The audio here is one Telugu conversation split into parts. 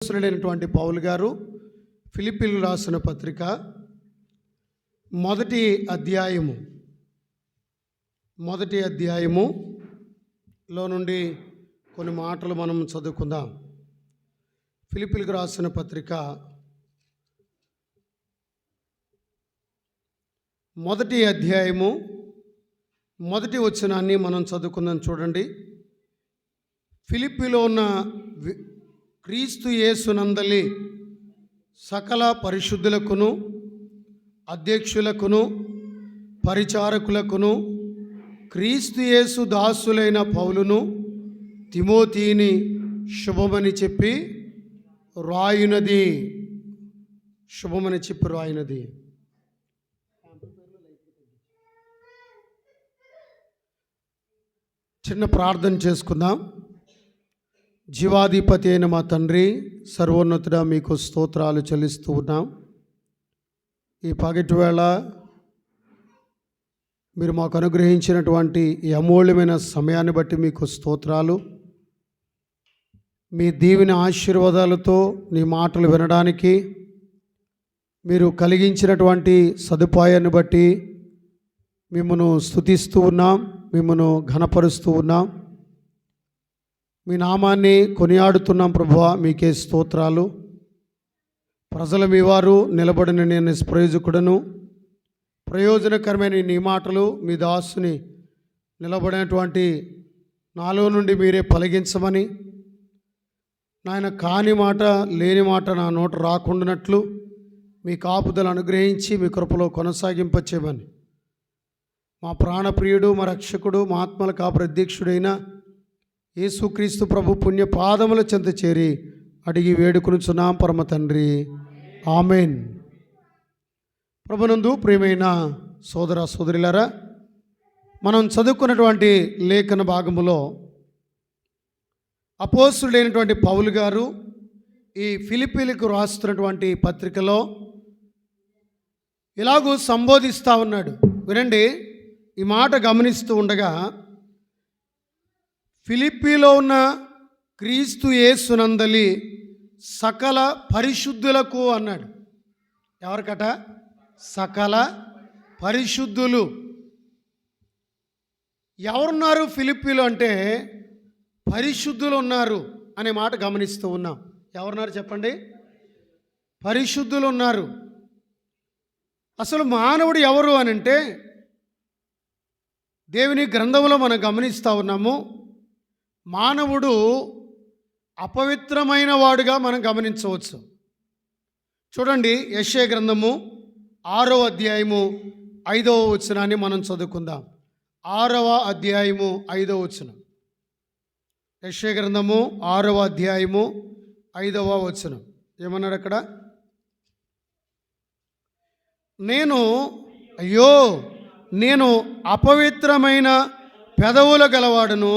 అపోస్తలుడైనటువంటి పౌలు గారు ఫిలిప్పీలకు రాసిన పత్రిక మొదటి అధ్యాయములో నుండి కొన్ని మాటలు మనం చదువుకుందాం. ఫిలిప్పీలకు రాసిన పత్రిక మొదటి అధ్యాయము మొదటి వచనాన్ని మనం చదువుకుందాం. చూడండి. ఫిలిప్పీలో ఉన్న క్రీస్తు యేసునందలి సకల పరిశుద్ధులకును అధ్యక్షులకును పరిచారకులకును క్రీస్తు యేసు దాసులైన పౌలును తిమోతిని శుభమని చెప్పి రాయునది. చిన్న ప్రార్థన చేసుకుందాం. జీవాధిపతి అయిన మా తండ్రి, సర్వోన్నతుడా, మీకు స్తోత్రాలు చెల్లిస్తూ ఉన్నాం. ఈ పగటి వేళ మీరు మాకు అనుగ్రహించినటువంటి ఈ అమూల్యమైన సమయాన్ని బట్టి మీకు స్తోత్రాలు. మీ దీవెన ఆశీర్వాదాలతో నీ మాటలు వినడానికి మీరు కలిగించినటువంటి సదుపాయాన్ని బట్టి మిమ్మను స్తుతిస్తూ ఉన్నాం, మిమ్మను ఘనపరుస్తూ ఉన్నాం. మీ నామాన్ని కొనియాడుతున్నాం ప్రభువా, మీకే స్తోత్రాలు. ప్రజల మీ వారు నిలబడిన నేను నిష్ప్రయోజకుడను. ప్రయోజనకరమైన నీ మాటలు మీ దాసుని నిలబడినటువంటి నాలో నుండి మీరే పలిగించమని, నాయన కాని మాట లేని మాట నా నోట రాకుండానట్లు మీ కాపుదలు అనుగ్రహించి మీ కృపలో కొనసాగింపచేయమని మా ప్రాణప్రియుడు, మా రక్షకుడు, మా ఆత్మల కాపు అధ్యక్షుడైన యేసుక్రీస్తు ప్రభు పుణ్య పాదముల చెంత చేరి అడిగి వేడుకొనుచున్నాం పరమ తండ్రి, ఆమెన్. ప్రభునందు ప్రియమైన సోదర సోదరులారా, మనం చదువుకున్నటువంటి లేఖన భాగములో అపోస్తలుడైనటువంటి పౌలు గారు ఈ ఫిలిప్పీలకు రాస్తున్నటువంటి పత్రికలో ఇలాగూ సంబోధిస్తూ ఉన్నాడు. వినండి, ఈ మాట గమనిస్తూ ఉండగా, ఫిలిప్పీలో ఉన్న క్రీస్తు యేసునందలి సకల పరిశుద్ధులకు అన్నాడు. ఎవరికట? సకల పరిశుద్ధులు. ఎవరున్నారు ఫిలిప్పీలో అంటే? పరిశుద్ధులు ఉన్నారు అనే మాట గమనిస్తూ ఉన్నాం. ఎవరున్నారు చెప్పండి? పరిశుద్ధులు ఉన్నారు. అసలు మానవుడు ఎవరు అని అంటే, దేవుని గ్రంథంలో మనం గమనిస్తూ ఉన్నాము, మానవుడు అపవిత్రమైన వాడుగా మనం గమనించవచ్చు. చూడండి, యెషయా గ్రంథము 6వ అధ్యాయము 5వ వచనాన్ని మనం చదువుకుందాం. 6వ అధ్యాయము 5వ వచనం. యెషయా గ్రంథము 6వ అధ్యాయము 5వ వచనం ఏమన్నాడు అక్కడ? నేను అపవిత్రమైన పెదవుల గలవాడును,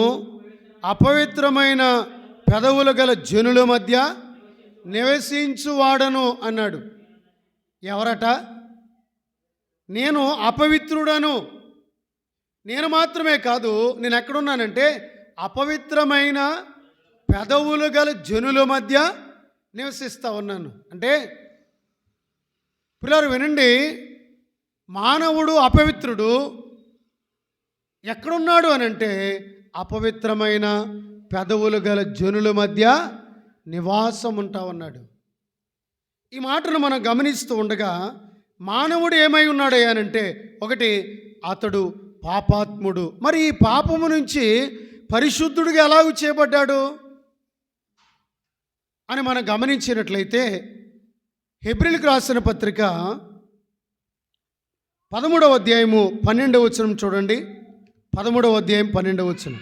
అపవిత్రమైన పెదవులు గల జనుల మధ్య నివసించువాడను అన్నాడు. ఎవరట? నేను అపవిత్రుడను. నేను మాత్రమే కాదు, నేను ఎక్కడున్నానంటే అపవిత్రమైన పెదవులు గల జనుల మధ్య నివసిస్తూ ఉన్నాను. అంటే పిల్లలు వినండి, మానవుడు అపవిత్రుడు ఎక్కడున్నాడు అని అంటే అపవిత్రమైన పెదవులు గల జనుల మధ్య నివాసం ఉంటా ఉన్నాడు. ఈ మాటను మనం గమనిస్తూ ఉండగా, మానవుడు ఏమై ఉన్నాడు అనంటే, ఒకటి, అతడు పాపాత్ముడు. మరి ఈ పాపము నుంచి పరిశుద్ధుడిగా ఎలాగూ చేయబడ్డాడు అని మనం గమనించినట్లయితే, హెబ్రీయులకు రాసిన పత్రిక 13వ అధ్యాయము 12వ వచనం చూడండి. 13వ అధ్యాయం 12వ వచనం.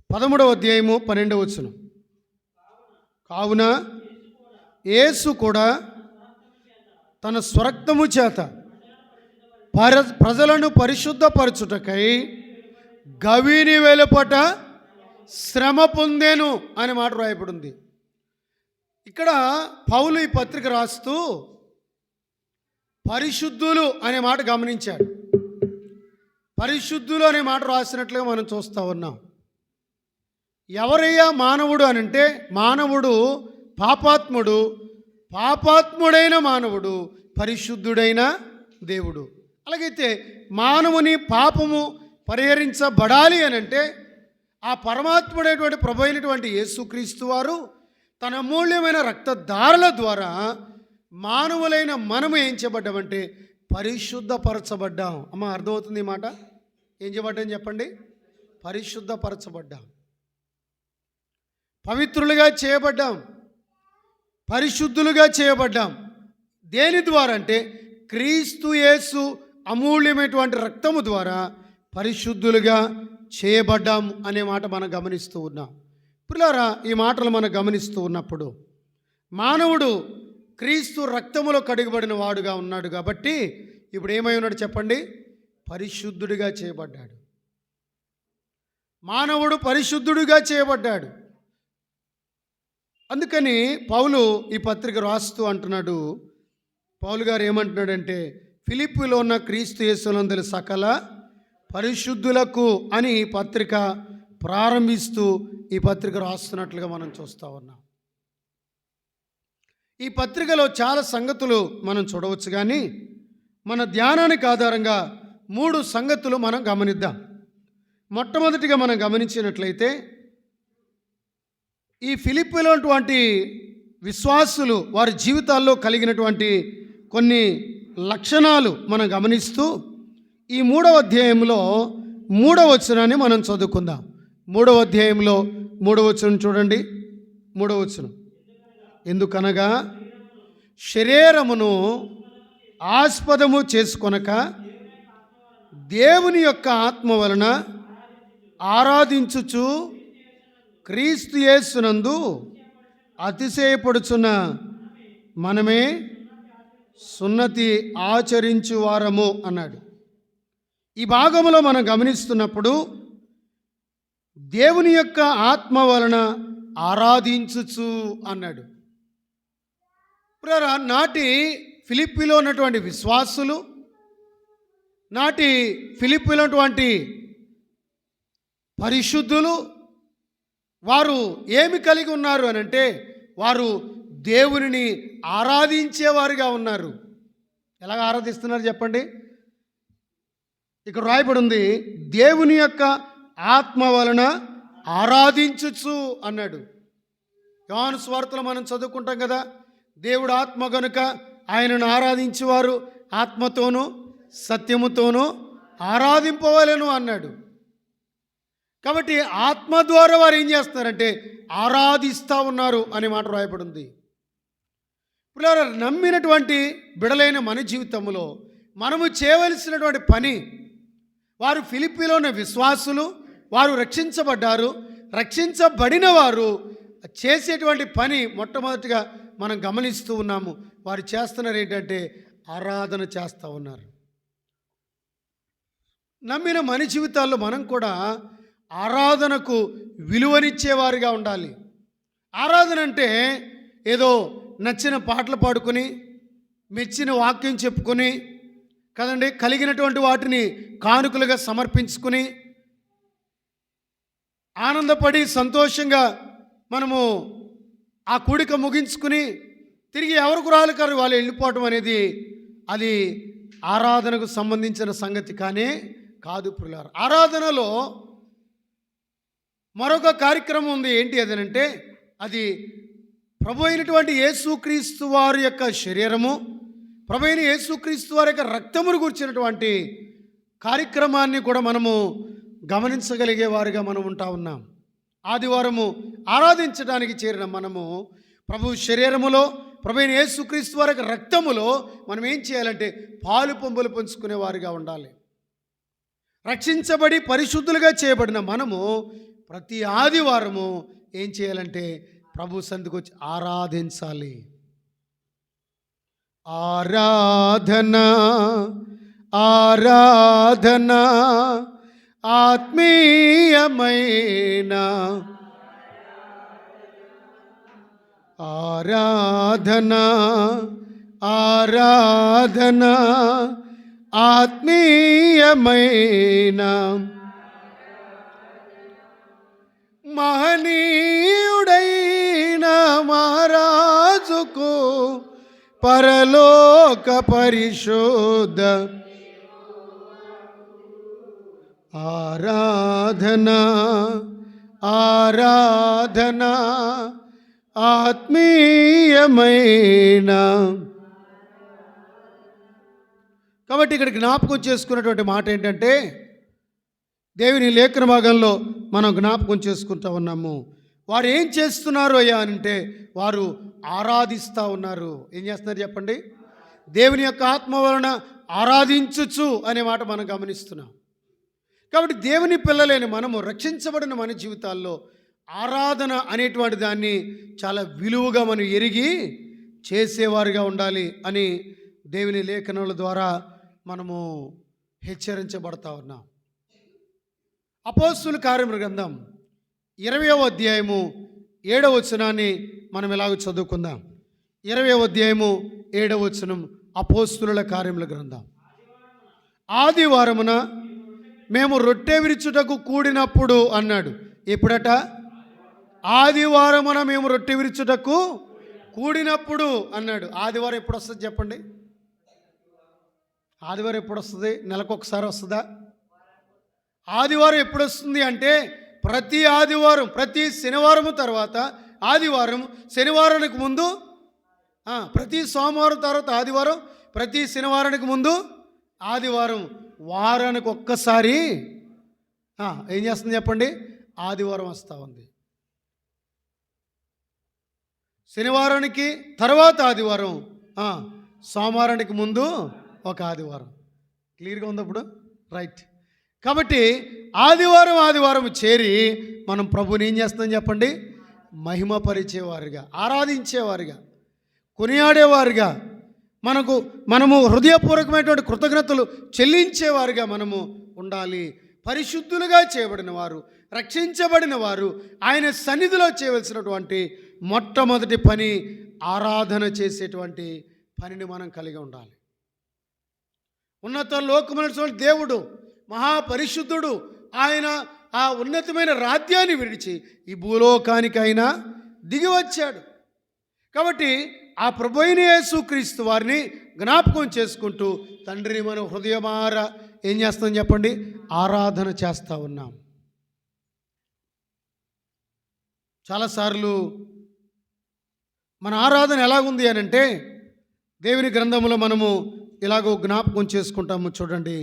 13వ అధ్యాయము 12వ వచనం. కావున యేసు కూడా తన స్వరక్తము చేత ప్రజలను పరిశుద్ధపరచుటకై గవిని వెలుపట శ్రమ పొందేను అనే మాట రాయబడింది. ఇక్కడ పౌలు ఈ పత్రిక రాస్తూ పరిశుద్ధులు అనే మాట గమనించాడు. పరిశుద్ధులు అనే మాట రాసినట్లుగా మనం చూస్తూ ఉన్నాం. ఎవరయ్యా మానవుడు అని అంటే, మానవుడు పాపాత్ముడు, పాపాత్ముడైన మానవుడు పరిశుద్ధుడైన దేవుడు. అలాగైతే మానవుని పాపము పరిహరించబడాలి అని అంటే ఆ పరమాత్ముడైనటువంటి ప్రభు అయినటువంటి యేసుక్రీస్తు వారు తన అమూల్యమైన రక్తధారల ద్వారా మానవులైన మనము ఏం చేయబడ్డామంటే పరిశుద్ధపరచబడ్డాం. అమ్మ, అర్థమవుతుంది ఈ మాట? ఏం చేయబడ్డాం చెప్పండి? పరిశుద్ధపరచబడ్డాం, పవిత్రులుగా చేయబడ్డాం, పరిశుద్ధులుగా చేయబడ్డాం. దేని ద్వారా అంటే క్రీస్తు యేసు అమూల్యమైనటువంటి రక్తము ద్వారా పరిశుద్ధులుగా చేయబడ్డాం అనే మాట మనం గమనిస్తూ ఉన్నాం. పిల్లారా, ఈ మాటలు మనం గమనిస్తూ ఉన్నప్పుడు మానవుడు క్రీస్తు రక్తములో కడిగబడిన వాడుగా ఉన్నాడు కాబట్టి ఇప్పుడు ఏమై ఉన్నాడు చెప్పండి? పరిశుద్ధుడిగా చేయబడ్డాడు. మానవుడు పరిశుద్ధుడిగా చేయబడ్డాడు. అందుకని పౌలు ఈ పత్రిక రాస్తూ అంటున్నాడు. పౌలు గారు ఏమంటున్నాడంటే, ఫిలిప్పీలో ఉన్న క్రీస్తు యేసునందలి సకల పరిశుద్ధులకు అని ఈ పత్రిక ప్రారంభిస్తూ ఈ పత్రిక రాస్తున్నట్లుగా మనం చూస్తూ ఉన్నాం. ఈ పత్రికలో చాలా సంగతులు మనం చూడవచ్చు, కానీ మన ధ్యానానికి ఆధారంగా 3 సంగతులు మనం గమనిద్దాం. మొట్టమొదటిగా మనం గమనించినట్లయితే, ఈ ఫిలిప్పీలో ఉన్నటువంటి విశ్వాసులు వారి జీవితాల్లో కలిగినటువంటి కొన్ని లక్షణాలు మనం గమనిస్తూ ఈ 3వ అధ్యాయంలో 3వ వచనాన్ని మనం చదువుకుందాం. 3వ అధ్యాయంలో 3వ వచనం చూడండి. 3వ వచనం, ఎందుకనగా శరీరమును ఆస్పదము చేసుకొనక దేవుని యొక్క ఆత్మ వలన ఆరాధించుచు క్రీస్తు యేసునందు అతిశయపడుచున్న మనమే సున్నతి ఆచరించు వారము అన్నాడు. ఈ భాగంలో మనం గమనిస్తున్నప్పుడు దేవుని యొక్క ఆత్మ వలన ఆరాధించుచు అన్నాడు. నాటి ఫిలిప్పీలో ఉన్నటువంటి విశ్వాసులు, నాటి ఫిలిప్పీలో ఉన్నటువంటి పరిశుద్ధులు వారు ఏమి కలిగి ఉన్నారు అని అంటే, వారు దేవునిని ఆరాధించేవారుగా ఉన్నారు. ఎలాగ ఆరాధిస్తున్నారు చెప్పండి? ఇక్కడ రాయబడి ఉంది, దేవుని యొక్క ఆత్మ వలన ఆరాధించుచు అన్నాడు. యోహాను సువార్తలో మనం చదువుకుంటాం కదా, దేవుడు ఆత్మ గనుక ఆయనను ఆరాధించేవారు ఆత్మతోనూ సత్యముతోనూ ఆరాధింపవలెను అన్నాడు. కాబట్టి ఆత్మ ద్వారా వారు ఏం చేస్తున్నారంటే ఆరాధిస్తూ ఉన్నారు అనే మాట రాయబడింది. ఇప్పుడు నమ్మినటువంటి బిడలైన మన జీవితంలో మనము చేయవలసినటువంటి పని, వారు ఫిలిప్పీలో ఉన్న విశ్వాసులు, వారు రక్షించబడ్డారు, రక్షించబడిన వారు చేసేటువంటి పని మొట్టమొదటిగా మనం గమనిస్తూ ఉన్నాము. వారు చేస్తున్నారు ఏంటంటే ఆరాధన చేస్తూ ఉన్నారు. నమ్మిన మన జీవితాల్లో మనం కూడా ఆరాధనకు విలువనిచ్చేవారిగా ఉండాలి. ఆరాధన అంటే ఏదో నచ్చిన పాటలు పాడుకొని, మెచ్చిన వాక్యం చెప్పుకొని కదండి, కలిగినటువంటి వాటిని కానుకలుగా సమర్పించుకుని ఆనందపడి సంతోషంగా మనము ఆ కూడిక ముగించుకుని తిరిగి ఎవరికి రాలికారు వాళ్ళు వెళ్ళిపోవటం అనేది అది ఆరాధనకు సంబంధించిన సంగతి కానే కాదు. ప్రియులారా, ఆరాధనలో మరొక కార్యక్రమం ఉంది. ఏంటి అదనంటే, అది ప్రభు అయినటువంటి యేసుక్రీస్తు వారి యొక్క శరీరము, ప్రభు అయిన యేసుక్రీస్తు వారి యొక్క రక్తమును గురించినటువంటి కార్యక్రమాన్ని కూడా మనము గమనించగలిగే వారిగా మనం ఉంటా ఉన్నాం. ఆదివారము ఆరాధించడానికి చేరిన మనము ప్రభు శరీరములో, ప్రభు అయిన యేసుక్రీస్తు వారి యొక్క రక్తములో మనం ఏం చేయాలంటే పాలు పంపులు పంచుకునే వారిగా ఉండాలి. రక్షించబడి పరిశుద్ధులుగా చేయబడిన మనము ప్రతి ఆదివారము ఏం చేయాలంటే ప్రభు సన్నిధికి వచ్చి ఆరాధించాలి. ఆరాధన ఆరాధన ఆత్మీయమైన ఆరాధన ఆరాధన ఆత్మీయమైన మహనీయుడైన మహారాజుకు పరలోక పరిశుద్ధ ఆరాధన ఆరాధన ఆత్మీయమైన. కాబట్టి ఇక్కడ జ్ఞాపకం చేసుకున్నటువంటి మాట ఏంటంటే, దేవుని లేఖన భాగంలో మనం జ్ఞాపకం చేసుకుంటూ ఉన్నాము. వారు ఏం చేస్తున్నారు అయ్యా అంటే, వారు ఆరాధిస్తూ ఉన్నారు. ఏం చేస్తున్నారు చెప్పండి? దేవుని యొక్క ఆత్మ వలన ఆరాధించుచు అనే మాట మనం గమనిస్తున్నాం. కాబట్టి దేవుని పిల్లలైన మనము, రక్షించబడిన మన జీవితాల్లో ఆరాధన అనేటువంటి దాన్ని చాలా విలువగా మనం ఎరిగి చేసేవారుగా ఉండాలి అని దేవుని లేఖనాల ద్వారా మనము హెచ్చరించబడతా ఉన్నాం. అపోస్తుల కార్యముల గ్రంథం 20వ అధ్యాయము 7వ వచనాన్ని మనం ఇలాగ చదువుకుందాం. 20వ అధ్యాయము 7వ వచనం, అపోస్తుల కార్యముల గ్రంథం. ఆదివారమున మేము రొట్టె విరుచుటకు కూడినప్పుడు అన్నాడు. ఎప్పుడట? ఆదివారమున మేము రొట్టె విరుచుటకు కూడినప్పుడు అన్నాడు. ఆదివారం ఎప్పుడు వస్తుంది చెప్పండి? ఆదివారం ఎప్పుడు వస్తుంది? నెలకొకసారి వస్తుందా? ఆదివారం ఎప్పుడు వస్తుంది అంటే, ప్రతి ఆదివారం, ప్రతి శనివారము తర్వాత ఆదివారం, శనివారానికి ముందు, ప్రతి సోమవారం తర్వాత ఆదివారం, ప్రతి శనివారానికి ముందు ఆదివారం, వారానికి ఒక్కసారి ఏం చేస్తుంది చెప్పండి? ఆదివారం వస్తూ ఉంది. శనివారానికి తర్వాత ఆదివారం, సోమవారానికి ముందు ఒక ఆదివారం. క్లియర్గా ఉంది అప్పుడు? రైట్. కాబట్టి ఆదివారం చేరి మనం ప్రభుని ఏం చేస్తాం చెప్పండి? మహిమపరిచేవారుగా, ఆరాధించేవారుగా, కొనియాడేవారుగా, మనము హృదయపూర్వకమైనటువంటి కృతజ్ఞతలు చెల్లించేవారుగా మనము ఉండాలి. పరిశుద్ధులుగా చేయబడిన వారు, రక్షించబడిన వారు ఆయన సన్నిధిలో చేయవలసినటువంటి మొట్టమొదటి పని ఆరాధన చేసేటువంటి పనిని మనం కలిగి ఉండాలి. ఉన్నత లోకమైన దేవుడు, మహాపరిశుద్ధుడు, ఆయన ఆ ఉన్నతమైన రాజ్యాన్ని విడిచి ఈ భూలోకానికి ఆయన దిగి వచ్చాడు. కాబట్టి ఆ ప్రభువైన యేసుక్రీస్తు వారిని జ్ఞాపకం చేసుకుంటూ, తండ్రిని మనం హృదయమార ఏం చేస్తాం చెప్పండి? ఆరాధన చేస్తూ ఉన్నాం. చాలాసార్లు మన ఆరాధన ఎలాగుంది అని అంటే, దేవుని గ్రంథంలో మనము ఇలాగో జ్ఞాపకం చేసుకుంటాము. చూడండి,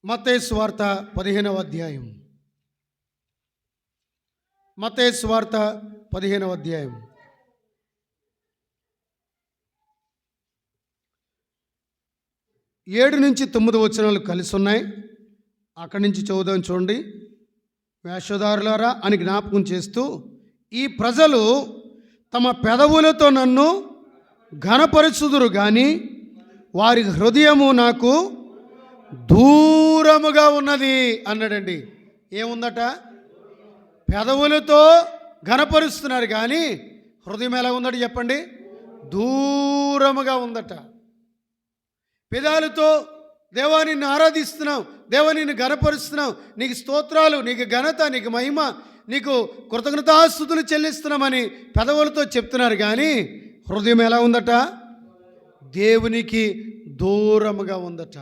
మత్తయి సువార్త 15వ అధ్యాయం. మత్తయి సువార్త 15వ అధ్యాయం 7 నుంచి 9 వచనాలు కలిసి ఉన్నాయి. అక్కడి నుంచి చదువుదాం. చూడండి. వేషధారులారా అని జ్ఞాపకం చేస్తూ, ఈ ప్రజలు తమ పెదవులతో నన్ను ఘనపరచుదురు కానీ వారి హృదయము నాకు దూరముగా ఉన్నది అన్నాడండి. ఏముందట? పెదవులతో ఘనపరుస్తున్నారు కానీ హృదయం ఎలా ఉందట చెప్పండి? దూరముగా ఉందట. పెదాలతో దేవా నిన్ను ఆరాధిస్తున్నాం, దేవా నిన్ను ఘనపరుస్తున్నాం, నీకు స్తోత్రాలు, నీకు ఘనత, నీకు మహిమ, నీకు కృతజ్ఞతాస్తుతులు చెల్లిస్తున్నామని పెదవులతో చెప్తున్నారు కానీ హృదయం ఎలా ఉందట? దేవునికి దూరముగా ఉందట.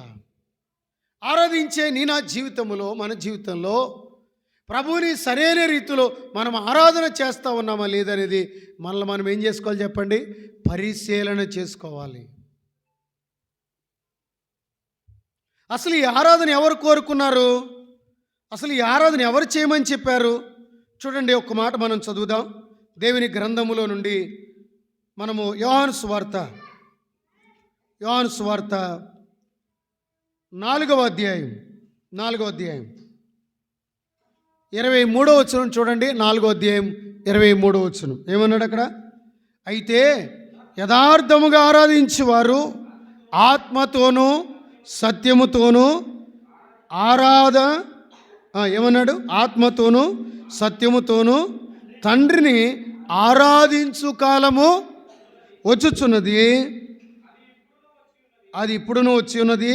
ఆరాధించే నా జీవితంలో, మన జీవితంలో ప్రభువుని సరైన రీతిలో మనం ఆరాధన చేస్తూ ఉన్నామా లేదనేది మనల్ని మనం ఏం చేసుకోవాలి చెప్పండి? పరిశీలన చేసుకోవాలి. అసలు ఈ ఆరాధన ఎవరు కోరుకున్నారు? అసలు ఈ ఆరాధన ఎవరు చేయమని చెప్పారు? చూడండి, ఒక్క మాట మనం చదువుదాం. దేవుని గ్రంథములో నుండి మనము యోహాను సువార్త 4వ అధ్యాయం 23వ వచనం చూడండి. 4వ అధ్యాయం 23వ వచనం ఏమన్నాడు అక్కడ? అయితే యథార్థముగా ఆరాధించేవారు ఆత్మతోనూ సత్యముతోనూ ఏమన్నాడు? ఆత్మతోనూ సత్యముతోనూ తండ్రిని ఆరాధించు కాలము వచ్చుచున్నది, అది ఇప్పుడును వచ్చి ఉన్నది.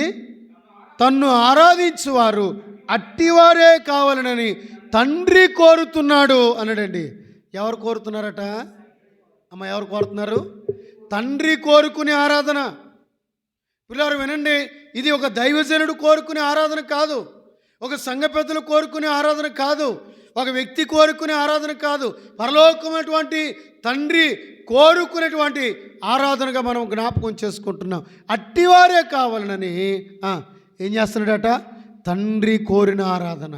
తన్ను ఆరాధించువారు అట్టివారే కావాలనని తండ్రి కోరుతున్నాడు అన్నాడండి. ఎవరు కోరుతున్నారట? అమ్మ, ఎవరు కోరుతున్నారు? తండ్రి కోరుకునే ఆరాధన. పిల్లలు వినండి, ఇది ఒక దైవజనుడు కోరుకునే ఆరాధన కాదు, ఒక సంఘ పెద్దలు కోరుకునే ఆరాధన కాదు, ఒక వ్యక్తి కోరుకునే ఆరాధన కాదు. పరలోకమైనటువంటి తండ్రి కోరుకునేటువంటి ఆరాధనగా మనం జ్ఞాపకం చేసుకుంటున్నాం. అట్టివారే కావాలనని ఏం చేస్తున్నాడట? తండ్రి కోరిన ఆరాధన.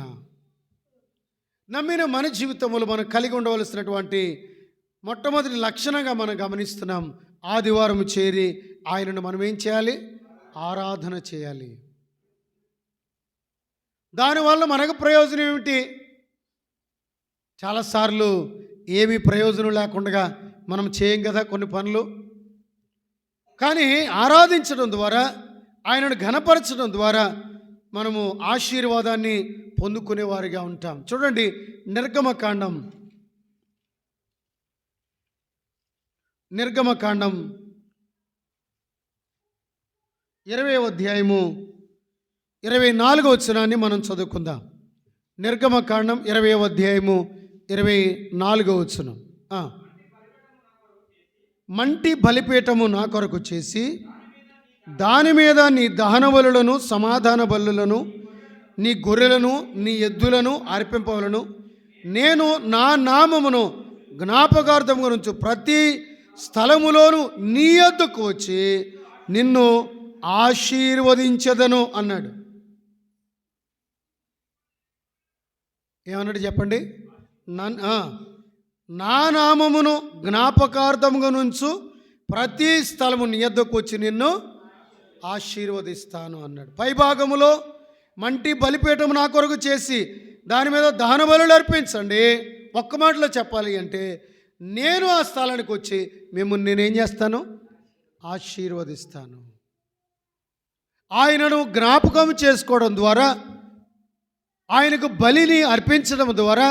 నమ్మిన మన జీవితంలో మనం కలిగి ఉండవలసినటువంటి మొట్టమొదటి లక్షణంగా మనం గమనిస్తున్నాం. ఆదివారం చేరి ఆయనను మనం ఏం చేయాలి? ఆరాధన చేయాలి. దానివల్ల మనకు ప్రయోజనం ఏమిటి? చాలాసార్లు ఏమీ ప్రయోజనం లేకుండా మనం చేయం కదా కొన్ని పనులు. కానీ ఆరాధించడం ద్వారా, ఆయనను ఘనపరచడం ద్వారా మనము ఆశీర్వాదాన్ని పొందుకునేవారిగా ఉంటాం. చూడండి, నిర్గమకాండం 20వ అధ్యాయము 24వ వచనాన్ని మనం చదువుకుందాం. నిర్గమకాండం 20వ అధ్యాయము 24వ వచనం. మంటి బలిపీఠము నా కొరకు చేసి దాని మీద నీ దహన బలులను, సమాధాన బలులను, నీ గొర్రెలను, నీ ఎద్దులను అర్పింపవలను. నేను నా నామమును జ్ఞాపకార్థం గురించి ప్రతి స్థలములోను నీ యొద్దకు వచ్చి నిన్ను ఆశీర్వదించదను అన్నాడు. ఏమన్నాడు చెప్పండి? నా నామమును జ్ఞాపకార్థముగా నుంచు ప్రతి స్థలము నీ యొద్దకు వచ్చి నిన్ను ఆశీర్వదిస్తాను అన్నాడు. పైభాగములో మంటి బలిపీఠం నా కొరకు చేసి దాని మీద దహన బలులు అర్పించండి. ఒక్క మాటలో చెప్పాలి అంటే, నేను ఆ స్థలానికి వచ్చి మిమ్మల్ని నేనేం చేస్తాను? ఆశీర్వదిస్తాను. ఆయనను జ్ఞాపకం చేసుకోవడం ద్వారా, ఆయనకు బలిని అర్పించడం ద్వారా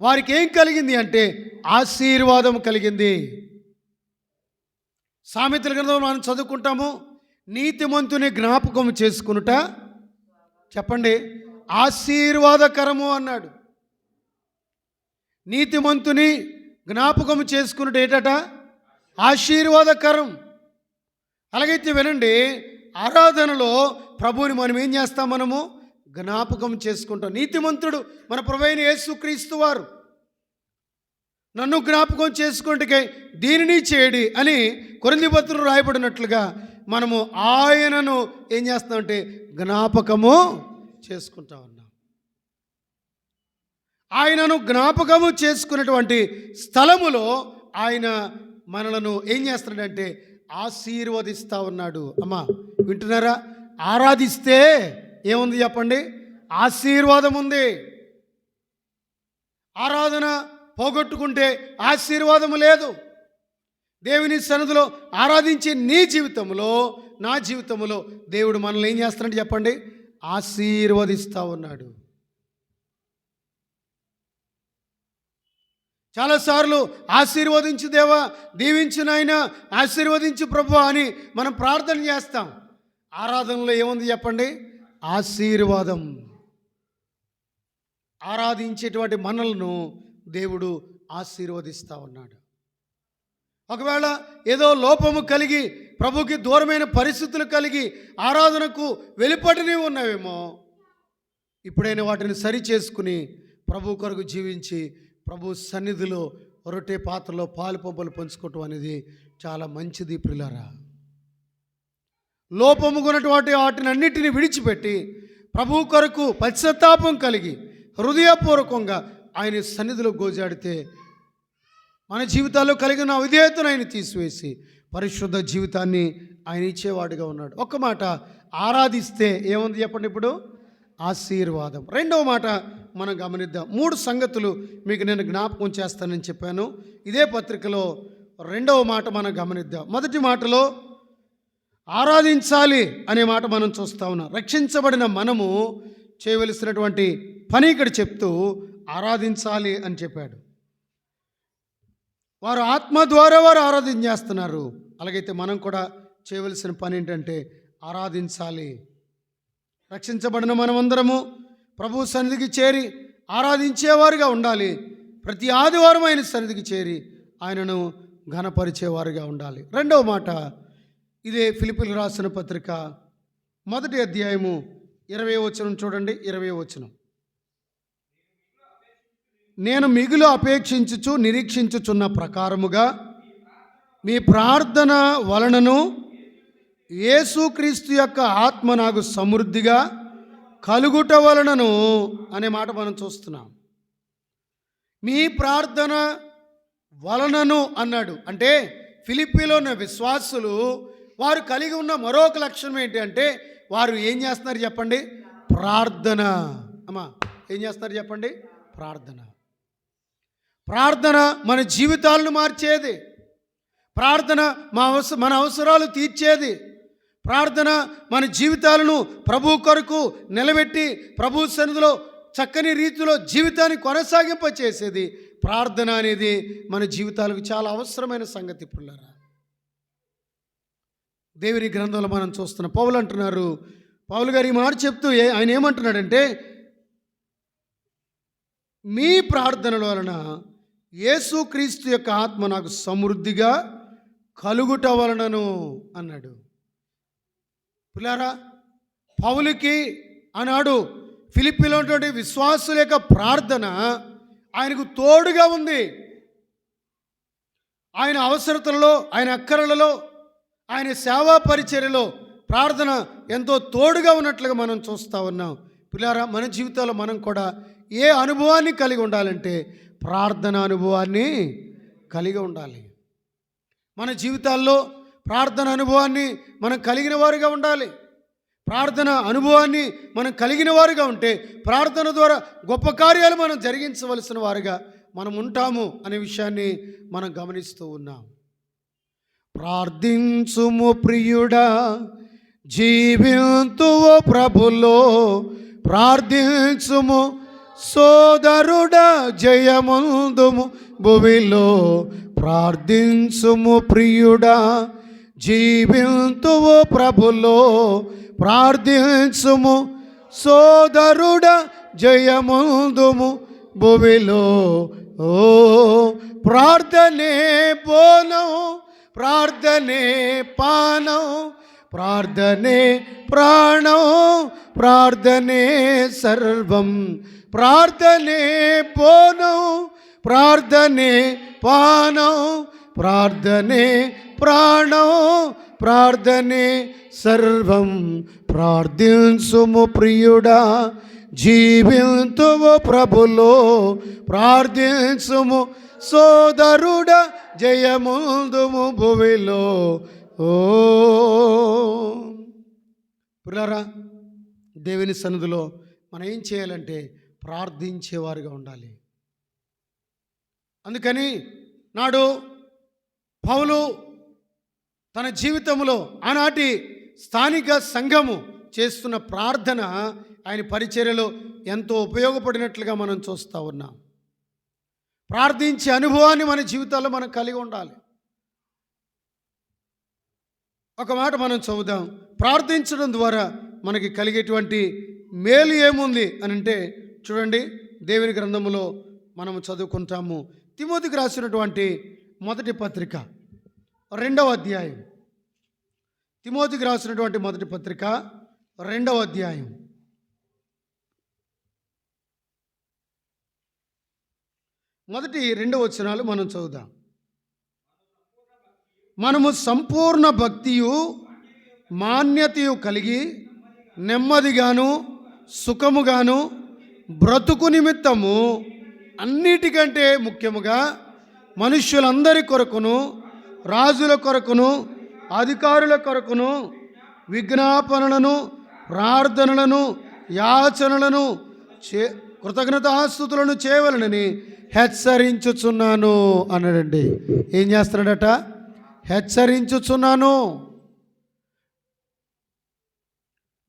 వారికి ఏం కలిగింది అంటే ఆశీర్వాదం కలిగింది. సామెతల గ్రంథం మనం చదువుకుంటాము, నీతిమంతుని జ్ఞాపకం చేసుకునుట చెప్పండి ఆశీర్వాదకరము అన్నాడు. నీతిమంతుని జ్ఞాపకం చేసుకున్నట్టు ఏటట? ఆశీర్వాదకరం. అలాగైతే వినండి, ఆరాధనలో ప్రభువుని మనం ఏం చేస్తాం? మనము జ్ఞాపకం చేసుకుంటాం. నీతిమంతుడు మన ప్రభువైన యేసుక్రీస్తు వారు నన్ను జ్ఞాపకం చేసుకుంటే దీనిని చేయడి అని కొరింథీ పత్రికలో రాయబడినట్లుగా మనము ఆయనను ఏం చేస్తామంటే జ్ఞాపకము చేసుకుంటా ఉన్నాం. ఆయనను జ్ఞాపకము చేసుకున్నటువంటి స్థలములో ఆయన మనలను ఏం చేస్తున్నాడంటే ఆశీర్వదిస్తూ ఉన్నాడు. అమ్మా వింటున్నారా? ఆరాధిస్తే ఏముంది చెప్పండి? ఆశీర్వాదం ఉంది. ఆరాధన పోగొట్టుకుంటే ఆశీర్వాదము లేదు. దేవుని సన్నిధిలో ఆరాధించే నీ జీవితంలో, నా జీవితంలో దేవుడు మనల్ని ఏం చేస్తున్నాడు చెప్పండి? ఆశీర్వదిస్తూ ఉన్నాడు. చాలాసార్లు ఆశీర్వదించు దేవా, దీవించు నాయనా, ఆశీర్వదించు ప్రభువా అని మనం ప్రార్థన చేస్తాం. ఆరాధనలో ఏముంది చెప్పండి? ఆశీర్వాదం. ఆరాధించేటువంటి మనలను దేవుడు ఆశీర్వదిస్తూ ఉన్నాడు. ఒకవేళ ఏదో లోపము కలిగి, ప్రభుకి దూరమైన పరిస్థితులు కలిగి ఆరాధనకు వెలుపడిని ఉన్నావేమో, ఇప్పుడైనా వాటిని సరి చేసుకుని ప్రభు కొరకు జీవించి ప్రభు సన్నిధిలో రొట్టె పాత్రలో పాలు పంపులు పంచుకోవటం అనేది చాలా మంచిది ప్రియులారా. లోపము కొన్నటువంటి వాటిని అన్నిటిని విడిచిపెట్టి ప్రభు కొరకు పశ్చాత్తాపం కలిగి హృదయపూర్వకంగా ఆయన సన్నిధిలో గోజాడితే మన జీవితాల్లో కలిగిన అవిధేయతను ఆయన తీసివేసి పరిశుద్ధ జీవితాన్ని ఆయన ఇచ్చేవాడుగా ఉన్నాడు. ఒక్క మాట, ఆరాధిస్తే ఏముంది చెప్పండి? ఇప్పుడు ఆశీర్వాదం. రెండవ మాట మనం గమనిద్దాం. 3 సంగతులు మీకు నేను జ్ఞాపకం చేస్తానని చెప్పాను. ఇదే పత్రికలో రెండవ మాట మనం గమనిద్దాం. మొదటి మాటలో ఆరాధించాలి అనే మాట మనం చూస్తా ఉన్నాం. రక్షించబడిన మనము చేయవలసినటువంటి పని ఇక్కడ చెప్తూ ఆరాధించాలి అని చెప్పాడు. వారు ఆత్మ ద్వారా వారు ఆరాధన చేస్తున్నారు. అలాగైతే మనం కూడా చేయవలసిన పని ఏంటంటే ఆరాధించాలి. రక్షించబడిన మనమందరము ప్రభు సన్నిధికి చేరి ఆరాధించేవారుగా ఉండాలి. ప్రతి ఆదివారం ఆయన సన్నిధికి చేరి ఆయనను ఘనపరిచేవారుగా ఉండాలి. రెండవ మాట ఇదే ఫిలిప్పీయులకు రాసిన పత్రిక 1వ అధ్యాయము 20వ వచనం చూడండి. 20వ వచనం, నేను మిగులు అపేక్షించుచు నిరీక్షించుచున్న ప్రకారముగా మీ ప్రార్థన వలనను యేసుక్రీస్తు యొక్క ఆత్మ నాకు సమృద్ధిగా కలుగుట వలనను అనే మాట మనం చూస్తున్నాం. మీ ప్రార్థన వలనను అన్నాడు. అంటే ఫిలిప్పీలో ఉన్న విశ్వాసులు వారు కలిగి ఉన్న మరొక లక్షణం ఏంటి అంటే వారు ఏం చేస్తున్నారు చెప్పండి? ప్రార్థన. అమ్మా ఏం చేస్తున్నారు చెప్పండి? ప్రార్థన. ప్రార్థన మన జీవితాలను మార్చేది. ప్రార్థన మన అవసరాలు తీర్చేది. ప్రార్థన మన జీవితాలను ప్రభు కొరకు నిలబెట్టి ప్రభు సన్నిధిలో చక్కని రీతిలో జీవితాన్ని కొనసాగింపచేసేది. ప్రార్థన అనేది మన జీవితాలకు చాలా అవసరమైన సంగతి. పుల్లారా, దేవుని గ్రంథంలో మనం చూస్తున్న పౌలు అంటున్నారు, పౌలు గారు ఈ మాట చెప్తూ ఆయన ఏమంటున్నాడంటే మీ ప్రార్థనల వలన యేసుక్రీస్తు యొక్క ఆత్మ నాకు సమృద్ధిగా కలుగుట వలనను అన్నాడు. పుల్లారా, పౌలుకి ఆనాడు ఫిలిప్పీలో ఉన్నటువంటి విశ్వాసుల యొక్క ప్రార్థన ఆయనకు తోడుగా ఉంది. ఆయన అవసరతలలో, ఆయన అక్కరలలో, ఆయన సేవా పరిచర్యలో ప్రార్థన ఎంతో తోడుగా ఉన్నట్లుగా మనం చూస్తూ ఉన్నాం. పుల్లారా, మన జీవితాల్లో మనం కూడా ఏ అనుభవాన్ని కలిగి ఉండాలంటే ప్రార్థన అనుభవాన్ని కలిగి ఉండాలి. మన జీవితాల్లో ప్రార్థన అనుభవాన్ని మనం కలిగిన వారుగా ఉండాలి. ప్రార్థన అనుభవాన్ని మనం కలిగిన వారుగా ఉంటే ప్రార్థన ద్వారా గొప్ప కార్యాలు మనం జరిగించవలసిన వారుగా మనం ఉంటాము అనే విషయాన్ని మనం గమనిస్తూ ఉన్నాం. ప్రార్థించుము ప్రియుడా, జీవింతువు ప్రభులో, ప్రార్థించుము సోదరుడా, జయముందుము భువిలో. ప్రార్థించుము ప్రియుడా, జీవింతువు ప్రభులో, ప్రార్థించుము సోదరుడా, జయముందుము భువిలో. ఓ ప్రార్థనే బోనం, ప్రార్థనే పానం, ప్రార్థనే ప్రాణం, ప్రార్థనే సర్వం. ప్రార్థనే బోనం, ప్రార్థనే పానం, ప్రార్థనే ప్రాణం, ప్రార్థనే సర్వం. ప్రార్థించుము ప్రియుడా, జీవింతువు ప్రభులో, ప్రార్థించుము సోదరుడా, జయముందుము భువిలో. ఓ పుల్లారా, దేవుని సన్నిధిలో మనం ఏం చేయాలంటే ప్రార్థించేవారుగా ఉండాలి. అందుకని నాడు పౌలు తన జీవితంలో ఆనాటి స్థానిక సంఘము చేస్తున్న ప్రార్థన ఆయన పరిచర్యలో ఎంతో ఉపయోగపడినట్లుగా మనం చూస్తూ ఉన్నాం. ప్రార్థించే అనుభవాన్ని మన జీవితాల్లో మనం కలిగి ఉండాలి. ఒక మాట మనం చదువుదాం. ప్రార్థించడం ద్వారా మనకి కలిగేటువంటి మేలు ఏముంది అని అంటే చూడండి, దేవుని గ్రంథములో మనం చదువుకుంటాము. తిమోతికి రాసినటువంటి 1వ పత్రిక 2వ అధ్యాయం. తిమోతికి రాసినటువంటి 1వ పత్రిక 2వ అధ్యాయం 1-2 వచనాలు మనం చదువుదాం. మనము సంపూర్ణ భక్తియు మాన్యతయు కలిగి నెమ్మదిగాను సుఖముగాను బ్రతుకు నిమిత్తము అన్నిటికంటే ముఖ్యముగా మనుష్యులందరి కొరకును, రాజుల కొరకును, అధికారుల కొరకును విజ్ఞాపనలను, ప్రార్థనలను, యాచనలను, కృతజ్ఞతాస్తుతులను చేయవలనని హెచ్చరించుచున్నాను అన్నాడండి. ఏం చేస్తున్నాడట? హెచ్చరించుచున్నాను.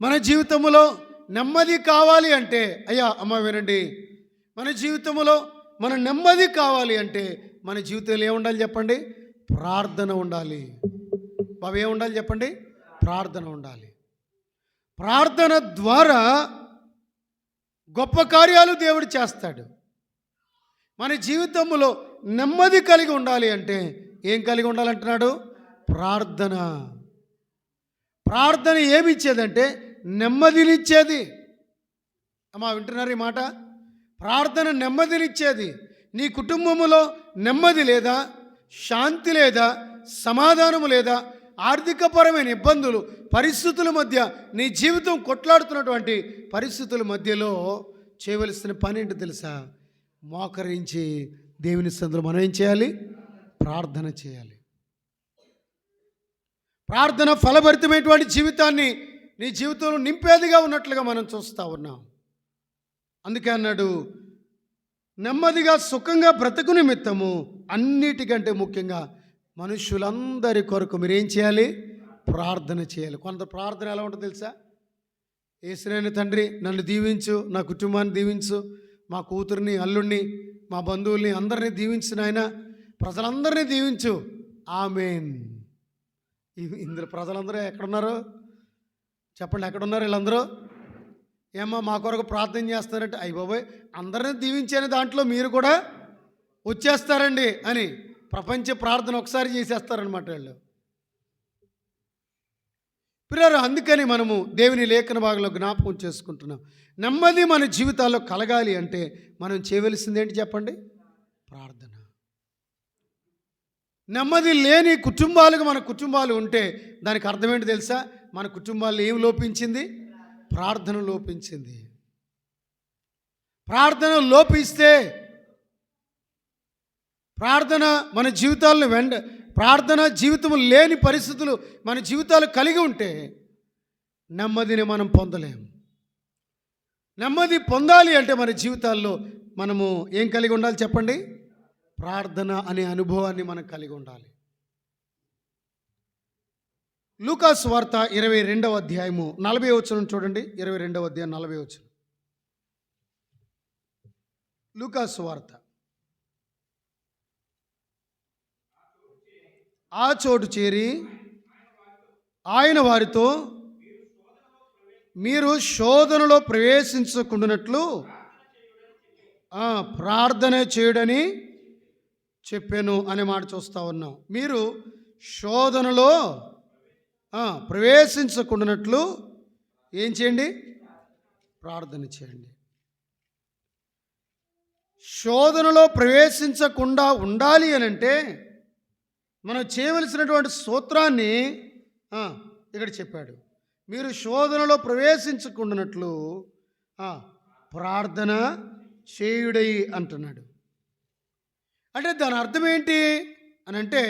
మన జీవితంలో నెమ్మది కావాలి అంటే, అయ్యా అమ్మ వినండి, మన జీవితంలో మన నెమ్మది కావాలి అంటే మన జీవితంలో ఏముండాలి చెప్పండి? ప్రార్థన ఉండాలి. బాబు ఏముండాలి చెప్పండి? ప్రార్థన ఉండాలి. ప్రార్థన ద్వారా గొప్ప కార్యాలు దేవుడు చేస్తాడు. మన జీవితంలో నెమ్మది కలిగి ఉండాలి అంటే ఏం కలిగి ఉండాలంటున్నాడు? ప్రార్థన. ప్రార్థన ఏమి ఇచ్చేదంటే నెమ్మదినిచ్చేది. అమ్మా వింటున్నారు ఈ మాట? ప్రార్థన నెమ్మదినిచ్చేది. నీ కుటుంబంలో నెమ్మది లేదా, శాంతి లేదా, సమాధానము లేదా, ఆర్థికపరమైన ఇబ్బందులు, పరిస్థితుల మధ్య నీ జీవితం కొట్లాడుతున్నటువంటి పరిస్థితుల మధ్యలో చేయవలసిన పని ఏంటో తెలుసా? మోకరించి దేవుని సన్నిధిలో మనం ఏం చేయాలి? ప్రార్థన చేయాలి. ప్రార్థన ఫలభరితమైనటువంటి జీవితాన్ని నీ జీవితంలో నింపేదిగా ఉన్నట్లుగా మనం చూస్తూ ఉన్నాం. అందుకే అన్నాడు, నెమ్మదిగా సుఖంగా బ్రతుకు నిమిత్తము అన్నిటికంటే ముఖ్యంగా మనుషులందరి కొరకు మీరేం చేయాలి? ప్రార్థన చేయాలి. కొంత ప్రార్థన ఎలా ఉంటుందో తెలుసా? యేసునైన తండ్రి నన్ను దీవించు, నా కుటుంబాన్ని దీవించు, మా కూతుర్ని, అల్లుడిని, మా బంధువుల్ని అందరినీ దీవించు నాయన, ప్రజలందరినీ దీవించు, ఆమేన్. ఇందులో ప్రజలందరూ ఎక్కడున్నారు చెప్పండి? ఎక్కడున్నారు వీళ్ళందరూ? ఏమ్మా మా కొరకు ప్రార్థన చేస్తారంటే, అయ్య బాబోయ్ అందరినీ దీవించని దాంట్లో మీరు కూడా వచ్చేస్తారండి అని ప్రపంచ ప్రార్థన ఒకసారి చేసేస్తారనమాట వీళ్ళు. పిల్లలు, అందుకని మనము దేవుని లేఖన భాగంలో జ్ఞాపకం చేసుకుంటున్నాం. నెమ్మది మన జీవితాల్లో కలగాలి అంటే మనం చేయవలసింది ఏంటి చెప్పండి? ప్రార్థన. నెమ్మది లేని కుటుంబాలకు మన కుటుంబాలు ఉంటే దానికి అర్థం ఏంటి తెలుసా? మన కుటుంబాల్లో ఏం లోపించింది? ప్రార్థన లోపించింది. ప్రార్థన లోపిస్తే, ప్రార్థన మన జీవితాలను ప్రార్థన జీవితం లేని పరిస్థితులు మన జీవితాలు కలిగి ఉంటే నెమ్మదిని మనం పొందలేము. నెమ్మది పొందాలి అంటే మన జీవితాల్లో మనము ఏం కలిగి ఉండాలి చెప్పండి? ప్రార్థన అనే అనుభవాన్ని మనం కలిగి ఉండాలి. లూకాసు వార్త 22వ అధ్యాయము 40వ వచనం చూడండి. 22వ అధ్యాయం 40వ వచనం. లూకాసు వార్త. ఆ చోటు చేరి ఆయన వారితో, మీరు శోధనలో ప్రవేశించకుండానట్లు ప్రార్థన చేయుడని చెప్పాను అనే మాట చూస్తూ ఉన్నాం. మీరు శోధనలో ప్రవేశించకుండానట్లు ఏం చేయండి? ప్రార్థన చేయండి. శోధనలో ప్రవేశించకుండా ఉండాలి అని అంటే మనం చేయవలసినటువంటి సూత్రాన్ని ఇక్కడ చెప్పాడు. మీరు శోధనలో ప్రవేశించకుండానట్లు ప్రార్థన చేయుడై అంటున్నాడు. అంటే దాని అర్థం ఏంటి అని అంటే,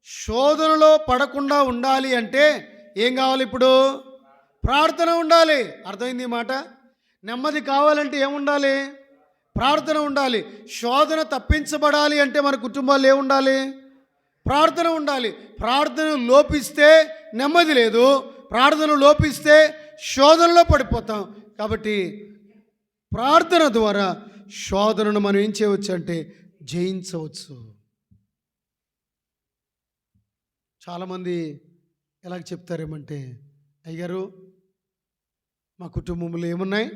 శోధనలో పడకుండా ఉండాలి అంటే ఏం కావాలి? ఇప్పుడు ప్రార్థన ఉండాలి. అర్థమైంది ఈ మాట? నెమ్మది కావాలంటే ఏముండాలి? ప్రార్థన ఉండాలి. శోధన తప్పించబడాలి అంటే మన కుటుంబాల్లో ఏముండాలి? ప్రార్థన ఉండాలి. ప్రార్థన లోపిస్తే నెమ్మది లేదు, ప్రార్థన లోపిస్తే శోధనలో పడిపోతాం. కాబట్టి ప్రార్థన ద్వారా శోధనను మనం ఏం చేయవచ్చు అంటే జయించవచ్చు. చాలామంది ఎలాగ చెప్తారేమంటే, అయ్యారు మా కుటుంబంలో ఏమున్నాయి?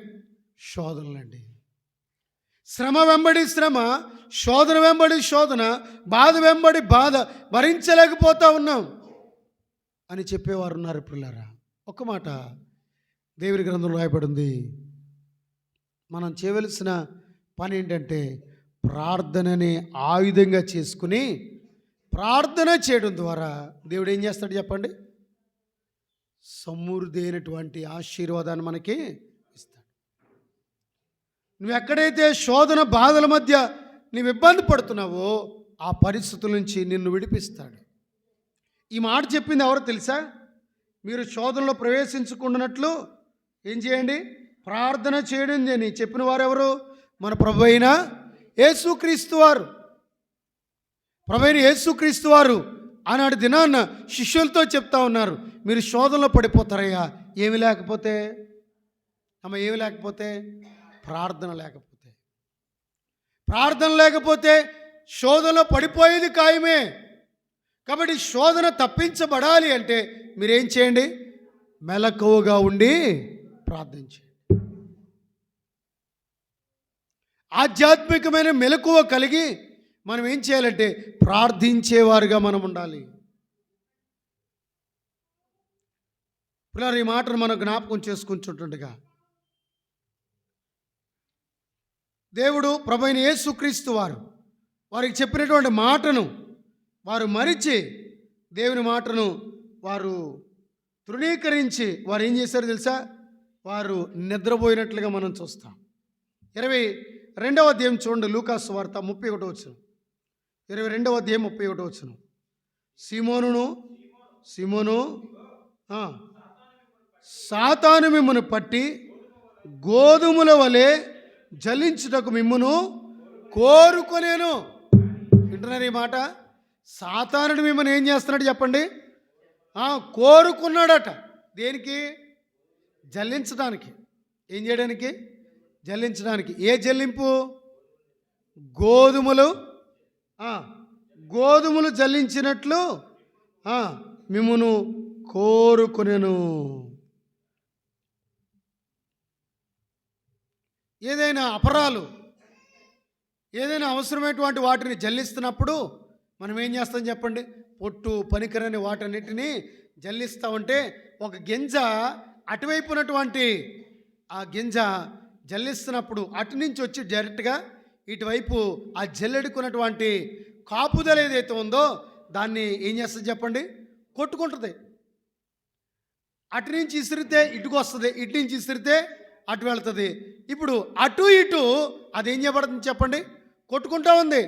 శోధనలండి. శ్రమ వెంబడి శ్రమ, శోధన వెంబడి శోధన, బాధ వెంబడి బాధ, భరించలేకపోతా ఉన్నాం అని చెప్పేవారు ఉన్నారు. పిల్లరా, ఒక్క మాట దేవుని గ్రంథంలో రాయబడింది. మనం చేయవలసిన పని ఏంటంటే ప్రార్థనని ఆయుధంగా చేసుకుని ప్రార్థన చేయడం ద్వారా దేవుడు ఏం చేస్తాడు చెప్పండి? సమృద్ధి అయినటువంటి ఆశీర్వాదాన్ని మనకి ఇస్తాడు. నువ్వు ఎక్కడైతే శోధన బాధల మధ్య నువ్వు ఇబ్బంది పడుతున్నావో ఆ పరిస్థితుల నుంచి నిన్ను విడిపిస్తాడు. ఈ మాట చెప్పింది ఎవరో తెలుసా? మీరు శోధనలో ప్రవేశించకుండానట్లు ఏం చేయండి? ప్రార్థన చేయడం అని చెప్పిన వారు ఎవరు? మన ప్రభు అయిన యేసుక్రీస్తు వారు. ప్రభు అయిన యేసుక్రీస్తు వారు ఆనాడు దినాన్న శిష్యులతో చెప్తా ఉన్నారు, మీరు శోధనలో పడిపోతారయ్యా. ఏమి లేకపోతే ఏమి లేకపోతే? ప్రార్థన లేకపోతే. ప్రార్థన లేకపోతే శోధనలో పడిపోయేది ఖాయమే. కాబట్టి శోధన తప్పించబడాలి అంటే మీరేం చేయండి? మెలకువగా ఉండి ప్రార్థించండి. ఆధ్యాత్మికమైన మెలకువ కలిగి మనం ఏం చేయాలంటే ప్రార్థించేవారుగా మనం ఉండాలి. పిల్లలు, ఈ మాటను మనం జ్ఞాపకం చేసుకుంటుండగా దేవుడు ప్రభువైన యేసుక్రీస్తు వారికి చెప్పినటువంటి మాటను వారు మరిచి దేవుని మాటను వారు తృణీకరించి వారు ఏం చేశారో తెలుసా? వారు నిద్రపోయినట్లుగా మనం చూస్తాం. 22వ అధ్యాయం చూడండి, లూకాసు వార్త 31వ వచనం. 22వ అధ్యాయం 31వ వచనం. సీమోను సాతాను మిమ్మును పట్టి గోధుమల వలె జలించుటకు మిమ్మును కోరుకొనేను. వింటున్నారు ఈ మాట? సాతానుడు మిమ్మల్ని ఏం చేస్తున్నాడు చెప్పండి? కోరుకున్నాడట. దేనికి? జల్లించడానికి. ఏం చేయడానికి? జల్లించడానికి. ఏ జల్లింపు? గోధుమలు జల్లించినట్లు మిమ్మును కోరుకొనెను. ఏదైనా అపరాలు, ఏదైనా అవసరమైనటువంటి వాటిని జల్లిస్తున్నప్పుడు మనం ఏం చేస్తాం చెప్పండి? పొట్టు పనికిరని వాటన్నిటినీ జల్లిస్తూ ఉంటే ఒక గింజ అటువైపు ఉన్నటువంటి ఆ గింజ జల్లిస్తున్నప్పుడు అటు నుంచి వచ్చి డైరెక్ట్గా ఇటువైపు ఆ జల్లెడుకున్నటువంటి కాపుదల ఏదైతే ఉందో దాన్ని ఏం చేస్తుంది చెప్పండి? కొట్టుకుంటుంది. అటు నుంచి ఇసిరితే ఇటుకు వస్తుంది, ఇటు నుంచి ఇసిరితే అటు వెళ్తుంది. ఇప్పుడు అటు ఇటు అదేం చేయబడుతుంది చెప్పండి? కొట్టుకుంటా ఉంది.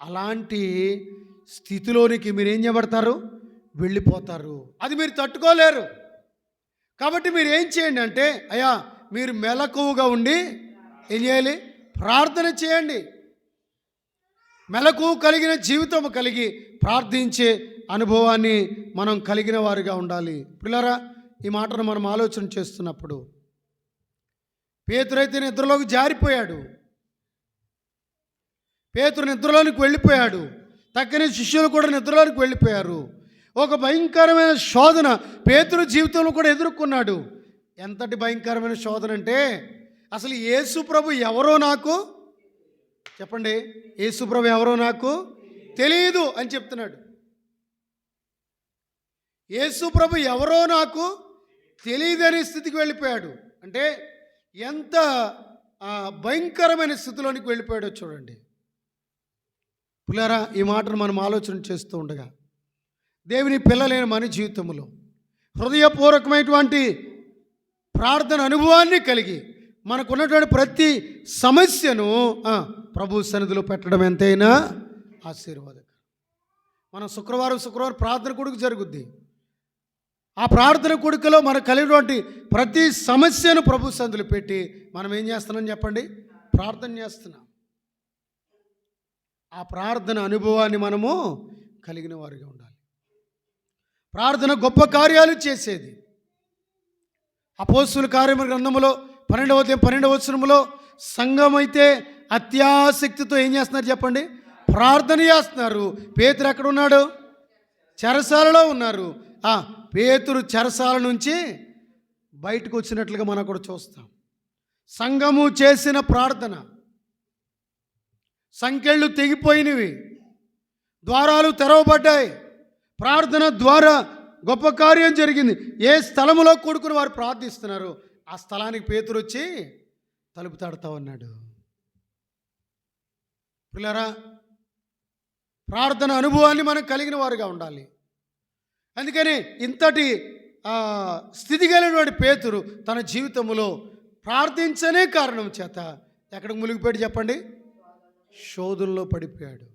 అలాంటి స్థితిలోనికి మీరు ఏం చేయబడతారు? వెళ్ళిపోతారు. అది మీరు తట్టుకోలేరు. కాబట్టి మీరు ఏం చేయండి అంటే, అయ్యా మీరు మెలకువగా ఉండి ఏం చేయాలి? ప్రార్థన చేయండి. మెలకువ కలిగిన జీవితం కలిగి ప్రార్థించే అనుభవాన్ని మనం కలిగిన వారిగా ఉండాలి. పిల్లరా, ఈ మాటను మనం ఆలోచన చేస్తున్నప్పుడు పేతురైతే నిద్రలోకి జారిపోయాడు. పేతురు నిద్రలోనికి వెళ్ళిపోయాడు. తక్కిన శిష్యులు కూడా నిద్రలోనికి వెళ్ళిపోయారు. ఒక భయంకరమైన శోధన పేతురు జీవితంలో కూడా ఎదుర్కొన్నాడు. ఎంతటి భయంకరమైన శోధన అంటే, అసలు యేసు ప్రభు ఎవరో నాకు చెప్పండి. యేసు ప్రభు ఎవరో నాకు తెలియదు అని చెప్తున్నాడు. యేసు ప్రభు ఎవరో నాకు తెలియదనే స్థితికి వెళ్ళిపోయాడు. అంటే ఎంత భయంకరమైన స్థితిలోనికి వెళ్ళిపోయాడో చూడండి. పులారా, ఈ మాటను మనం ఆలోచన చేస్తూ ఉండగా దేవుని పిల్లలైన మన జీవితంలో హృదయపూర్వకమైనటువంటి ప్రార్థన అనుభవాన్ని కలిగి మనకున్నటువంటి ప్రతి సమస్యను ప్రభు సన్నిధిలో పెట్టడం ఎంతైనా ఆశీర్వాదకరం. మనం శుక్రవారం ప్రార్థన కొడుకు జరుగుద్ది. ఆ ప్రార్థన కొడుకులో మనకు కలిగినటువంటి ప్రతి సమస్యను ప్రభు సన్నిధిలో పెట్టి మనం ఏం చేస్తున్నాం చెప్పండి? ప్రార్థన చేస్తున్నాం. ఆ ప్రార్థన అనుభవాన్ని మనము కలిగిన వారిగా ఉండాలి. ప్రార్థన గొప్ప కార్యాలు చేసేది. అపోస్తుల కార్యముల గ్రంథములో 12వ అధ్యాయం 12వ వచనములో సంఘం అయితే అత్యాసక్తితో ఏం చేస్తున్నారు చెప్పండి? ప్రార్థన చేస్తున్నారు. పేతురు ఎక్కడ ఉన్నాడు? చెరసాలలో ఉన్నారు. పేతురు చెరసాల నుంచి బయటకు వచ్చినట్లుగా మనం కూడా చూస్తాం. సంఘము చేసిన ప్రార్థన, సంకెళ్ళు తెగిపోయినవి, ద్వారాలు తెరవబడ్డాయి. ప్రార్థన ద్వారా గొప్ప కార్యం జరిగింది. ఏ స్థలములో కూడుకుని వారు ప్రార్థిస్తున్నారు, ఆ స్థలానికి పేతురు వచ్చి తలుపు తడతా ఉన్నాడు. పిల్లరా, ప్రార్థన అనుభవాన్ని మనం కలిగిన వారుగా ఉండాలి. అందుకని ఇంతటి స్థితి కలిగినటువంటి పేతురు తన జీవితంలో ప్రార్థించనే కారణం చేత ఎక్కడికి మునిగిపోయాడు చెప్పండి? శోధనలో పడిపోయాడు.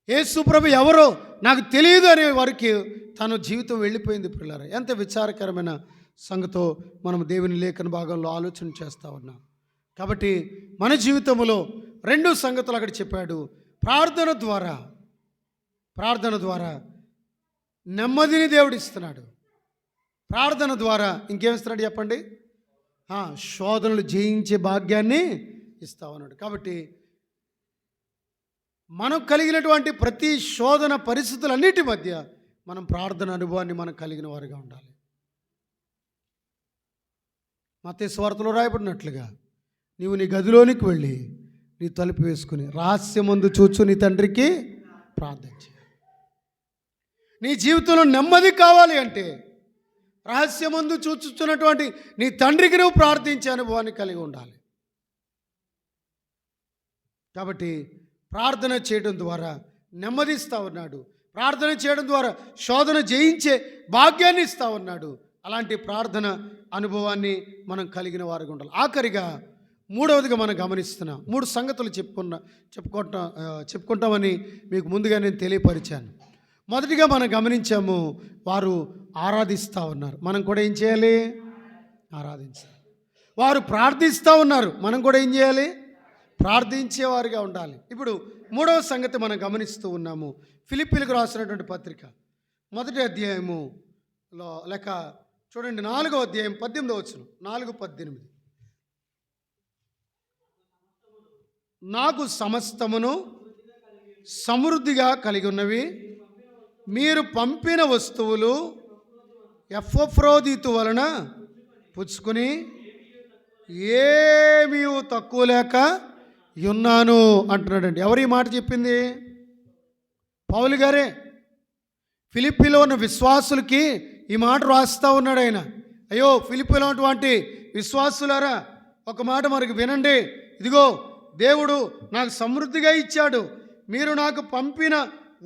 యేసు ప్రభు ఎవరో నాకు తెలియదు అనే వారికి తన జీవితం వెళ్ళిపోయింది. పిల్లరా, ఎంత విచారకరమైన సంగతో మనం దేవుని లేఖన భాగంలో ఆలోచన చేస్తూ ఉన్నాం. కాబట్టి మన జీవితంలో 2 సంగతులు అక్కడ చెప్పాడు. ప్రార్థన ద్వారా నెమ్మదిని దేవుడు ఇస్తున్నాడు. ప్రార్థన ద్వారా ఇంకేమిస్తున్నాడు చెప్పండి? శోధనలు జయించే భాగ్యాన్ని ఇస్తా ఉన్నాడు. కాబట్టి మనం కలిగినటువంటి ప్రతి శోధన పరిస్థితులన్నిటి మధ్య మనం ప్రార్థన అనుభవాన్ని మనం కలిగిన వారిగా ఉండాలి. మత్తయి సువార్తలో రాయబడినట్లుగా నీవు నీ గదిలోనికి వెళ్ళి నీ తలుపు వేసుకుని రహస్యమందు చూచు నీ తండ్రికి ప్రార్థన చేయాలి. నీ జీవితంలో నెమ్మది కావాలి అంటే రహస్యమందు చూచుచున్నటువంటి నీ తండ్రికి నువ్వు ప్రార్థించే అనుభవాన్ని కలిగి ఉండాలి. కాబట్టి ప్రార్థన చేయడం ద్వారా నెమ్మదిస్తూ ఉన్నాడు. ప్రార్థన చేయడం ద్వారా శోధన జయించే భాగ్యాన్ని ఇస్తూ ఉన్నాడు. అలాంటి ప్రార్థన అనుభవాన్ని మనం కలిగిన వారికి ఉండాలి. ఆఖరిగా మూడవదిగా మనం గమనిస్తున్నాం. 3 సంగతులు చెప్పుకుంటామని మీకు ముందుగా నేను తెలియపరిచాను. మొదటిగా మనం గమనించాము, వారు ఆరాధిస్తూ ఉన్నారు. మనం కూడా ఏం చేయాలి? ఆరాధించాలి. వారు ప్రార్థిస్తూ ఉన్నారు. మనం కూడా ఏం చేయాలి? ప్రార్థించేవారిగా ఉండాలి. ఇప్పుడు మూడవ సంగతి మనం గమనిస్తూ ఉన్నాము. ఫిలిప్పీలకు రాసినటువంటి పత్రిక 1వ అధ్యాయములో లేక చూడండి 4వ అధ్యాయం 18వ వచనం, 4:18. నాకు సమస్తమును సమృద్ధిగా కలిగి ఉన్నవి, మీరు పంపిన వస్తువులు ఎపఫ్రోదితు వలన పుచ్చుకొని ఏమీ తక్కువ లేక ఉన్నాను అంటున్నాడండి. ఎవరు ఈ మాట చెప్పింది? పౌలు గారే. ఫిలిప్పీలో ఉన్న విశ్వాసులకి ఈ మాట రాస్తూ ఉన్నాడు ఆయన. అయ్యో ఫిలిప్పీలో ఉన్నటువంటి విశ్వాసులారా, ఒక మాట మనకు వినండి. ఇదిగో దేవుడు నాకు సమృద్ధిగా ఇచ్చాడు. మీరు నాకు పంపిన